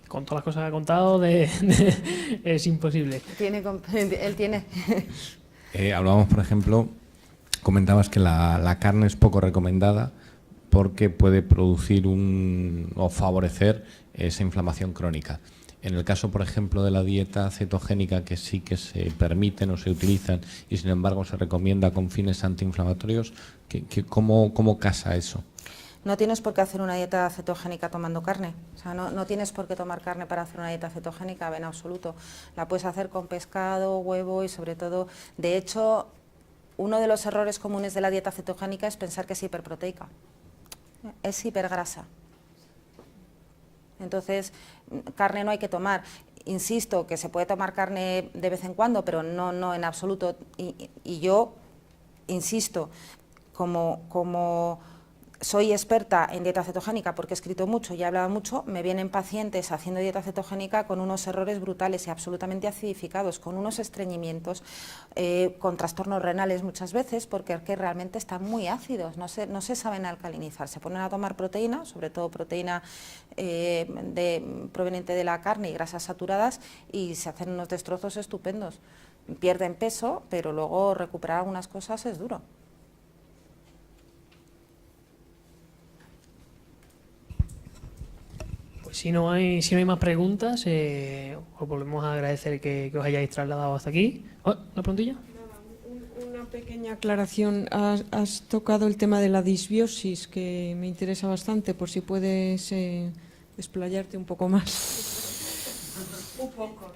Con todas las cosas que ha contado, es imposible. Él tiene. Hablábamos, por ejemplo, comentabas que la carne es poco recomendada porque puede producir o favorecer esa inflamación crónica. En el caso, por ejemplo, de la dieta cetogénica, que sí que se permiten o se utilizan y sin embargo se recomienda con fines antiinflamatorios, ¿cómo casa eso? No tienes por qué hacer una dieta cetogénica tomando carne. O sea, no tienes por qué tomar carne para hacer una dieta cetogénica en absoluto. La puedes hacer con pescado, huevo y sobre todo, de hecho, uno de los errores comunes de la dieta cetogénica es pensar que es hiperproteica. Es hipergrasa. Entonces, carne no hay que tomar. Insisto que se puede tomar carne de vez en cuando, pero no en absoluto. Y yo insisto, como soy experta en dieta cetogénica porque he escrito mucho y he hablado mucho, me vienen pacientes haciendo dieta cetogénica con unos errores brutales y absolutamente acidificados, con unos estreñimientos, con trastornos renales muchas veces, porque es que realmente están muy ácidos, no se saben alcalinizar. Se ponen a tomar proteína, sobre todo proteína proveniente de la carne y grasas saturadas, y se hacen unos destrozos estupendos. Pierden peso, pero luego recuperar algunas cosas es duro. Si no hay más preguntas, os volvemos a agradecer que os hayáis trasladado hasta aquí. ¿Oh, la preguntilla? Una pequeña aclaración. Has tocado el tema de la disbiosis, que me interesa bastante, por si puedes explayarte un poco más. Un poco.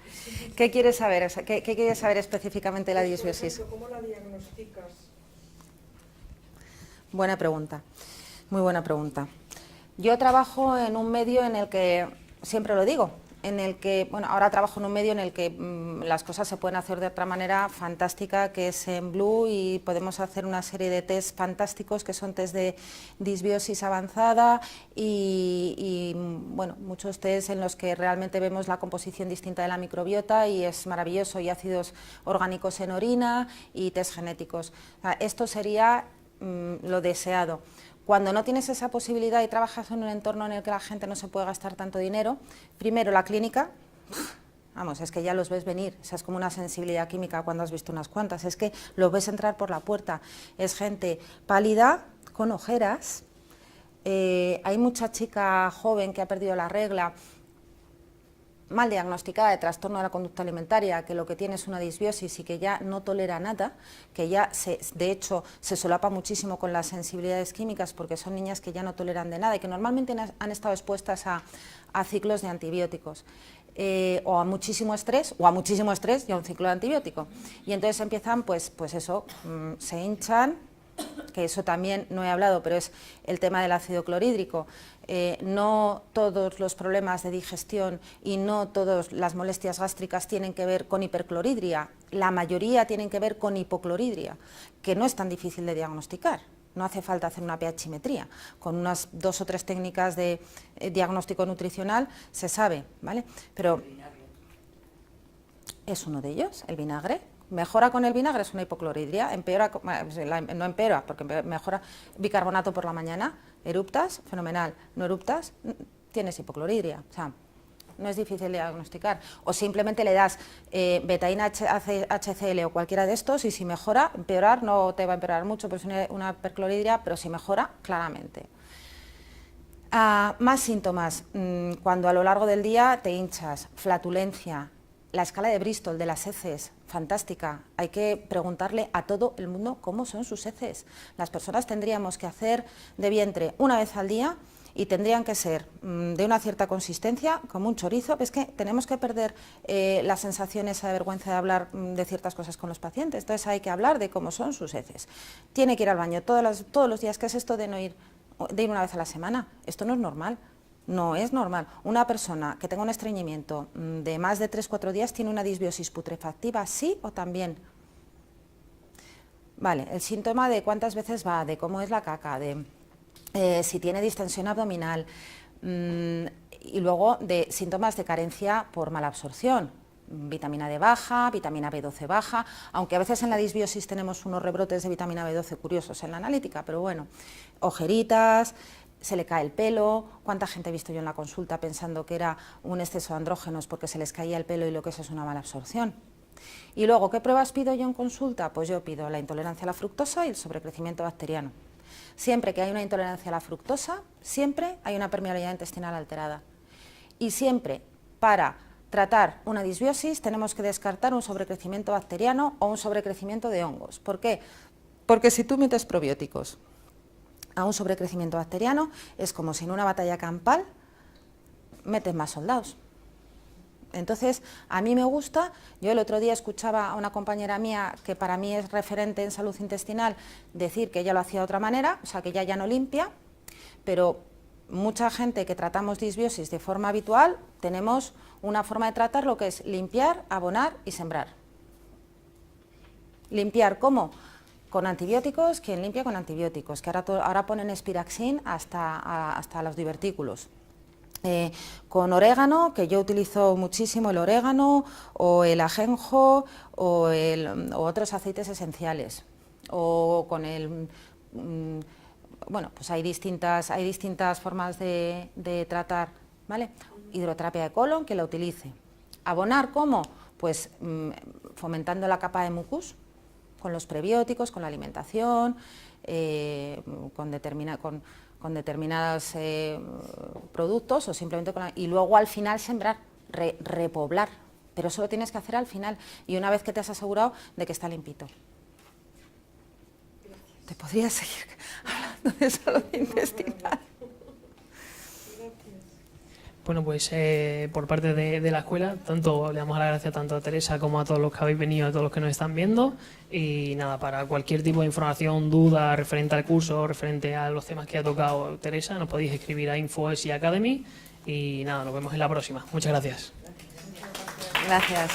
¿Qué quieres saber? ¿Qué quieres saber específicamente de la disbiosis? ¿Cómo la diagnosticas? Buena pregunta, muy buena pregunta. Yo trabajo en un medio en el que, siempre lo digo, ahora trabajo en un medio en el que las cosas se pueden hacer de otra manera fantástica, que es en Blue, y podemos hacer una serie de test fantásticos que son test de disbiosis avanzada y muchos test en los que realmente vemos la composición distinta de la microbiota y es maravilloso, y ácidos orgánicos en orina y test genéticos. O sea, esto sería lo deseado. Cuando no tienes esa posibilidad y trabajas en un entorno en el que la gente no se puede gastar tanto dinero, primero la clínica, vamos, es que ya los ves venir, o sea, es como una sensibilidad química cuando has visto unas cuantas, es que los ves entrar por la puerta, es gente pálida, con ojeras, hay mucha chica joven que ha perdido la regla, mal diagnosticada de trastorno de la conducta alimentaria, que lo que tiene es una disbiosis y que ya no tolera nada, que ya de hecho se solapa muchísimo con las sensibilidades químicas porque son niñas que ya no toleran de nada y que normalmente han estado expuestas a ciclos de antibióticos. O a muchísimo estrés y a un ciclo de antibiótico. Y entonces empiezan, pues eso, se hinchan, que eso también no he hablado, pero es el tema del ácido clorhídrico. No todos los problemas de digestión y no todas las molestias gástricas tienen que ver con hiperclorhidria, la mayoría tienen que ver con hipoclorhidria, que no es tan difícil de diagnosticar. No hace falta hacer una pHimetría, con unas 2 o 3 técnicas de diagnóstico nutricional se sabe, ¿vale? Pero es uno de ellos, el vinagre. Mejora con el vinagre, es una hipoclorhidria, empeora, no empeora, porque mejora bicarbonato por la mañana, eruptas, fenomenal, no eruptas, tienes hipoclorhidria, o sea, no es difícil de diagnosticar. O simplemente le das betaína HCl o cualquiera de estos y si mejora, empeorar, no te va a empeorar mucho, pues es una hiperclorhidria, pero si mejora, claramente. Más síntomas, cuando a lo largo del día te hinchas, flatulencia. La escala de Bristol de las heces, fantástica. Hay que preguntarle a todo el mundo cómo son sus heces. Las personas tendríamos que hacer de vientre una vez al día y tendrían que ser de una cierta consistencia, como un chorizo. Es que tenemos que perder la sensación esa de vergüenza de hablar de ciertas cosas con los pacientes. Entonces hay que hablar de cómo son sus heces. Tiene que ir al baño todos los días. ¿Qué es esto de no ir una vez a la semana? Esto no es normal. No es normal. Una persona que tenga un estreñimiento de más de 3-4 días tiene una disbiosis putrefactiva, ¿sí o también? Vale, el síntoma de cuántas veces va, de cómo es la caca, de si tiene distensión abdominal y luego de síntomas de carencia por malabsorción. vitamina D baja, vitamina B12 baja, aunque a veces en la disbiosis tenemos unos rebrotes de vitamina B12 curiosos en la analítica, pero bueno, ojeritas, se le cae el pelo. ¿Cuánta gente he visto yo en la consulta pensando que era un exceso de andrógenos porque se les caía el pelo y lo que es una mala absorción? Y luego, ¿qué pruebas pido yo en consulta? Pues yo pido la intolerancia a la fructosa y el sobrecrecimiento bacteriano. Siempre que hay una intolerancia a la fructosa, siempre hay una permeabilidad intestinal alterada. Y siempre, para tratar una disbiosis, tenemos que descartar un sobrecrecimiento bacteriano o un sobrecrecimiento de hongos. ¿Por qué? Porque si tú metes probióticos a un sobrecrecimiento bacteriano, es como si en una batalla campal metes más soldados. Entonces, a mí me gusta, yo el otro día escuchaba a una compañera mía, que para mí es referente en salud intestinal, decir que ella lo hacía de otra manera, o sea, que ella ya no limpia, pero mucha gente que tratamos disbiosis de forma habitual, tenemos una forma de tratar lo que es limpiar, abonar y sembrar. Limpiar, ¿cómo? Con antibióticos, quien limpia con antibióticos, que ahora ponen Spiraxin hasta los divertículos. Con orégano, que yo utilizo muchísimo el orégano, o el ajenjo, o otros aceites esenciales, o con el... bueno, pues hay distintas formas de tratar, ¿vale? Hidroterapia de colon, que la utilice. ¿Abonar cómo? Pues fomentando la capa de mucus, con los prebióticos, con la alimentación, con determinados productos, o simplemente y luego al final sembrar, repoblar, pero eso lo tienes que hacer al final y una vez que te has asegurado de que está limpito. Gracias. Te podría seguir hablando de salud intestinal. Bueno, pues por parte de la escuela, le damos las gracias tanto a Teresa como a todos los que habéis venido, a todos los que nos están viendo. Y nada, para cualquier tipo de información, duda referente al curso, referente a los temas que ha tocado Teresa, nos podéis escribir a info@esi academy. Y nada, nos vemos en la próxima. Muchas gracias. Gracias.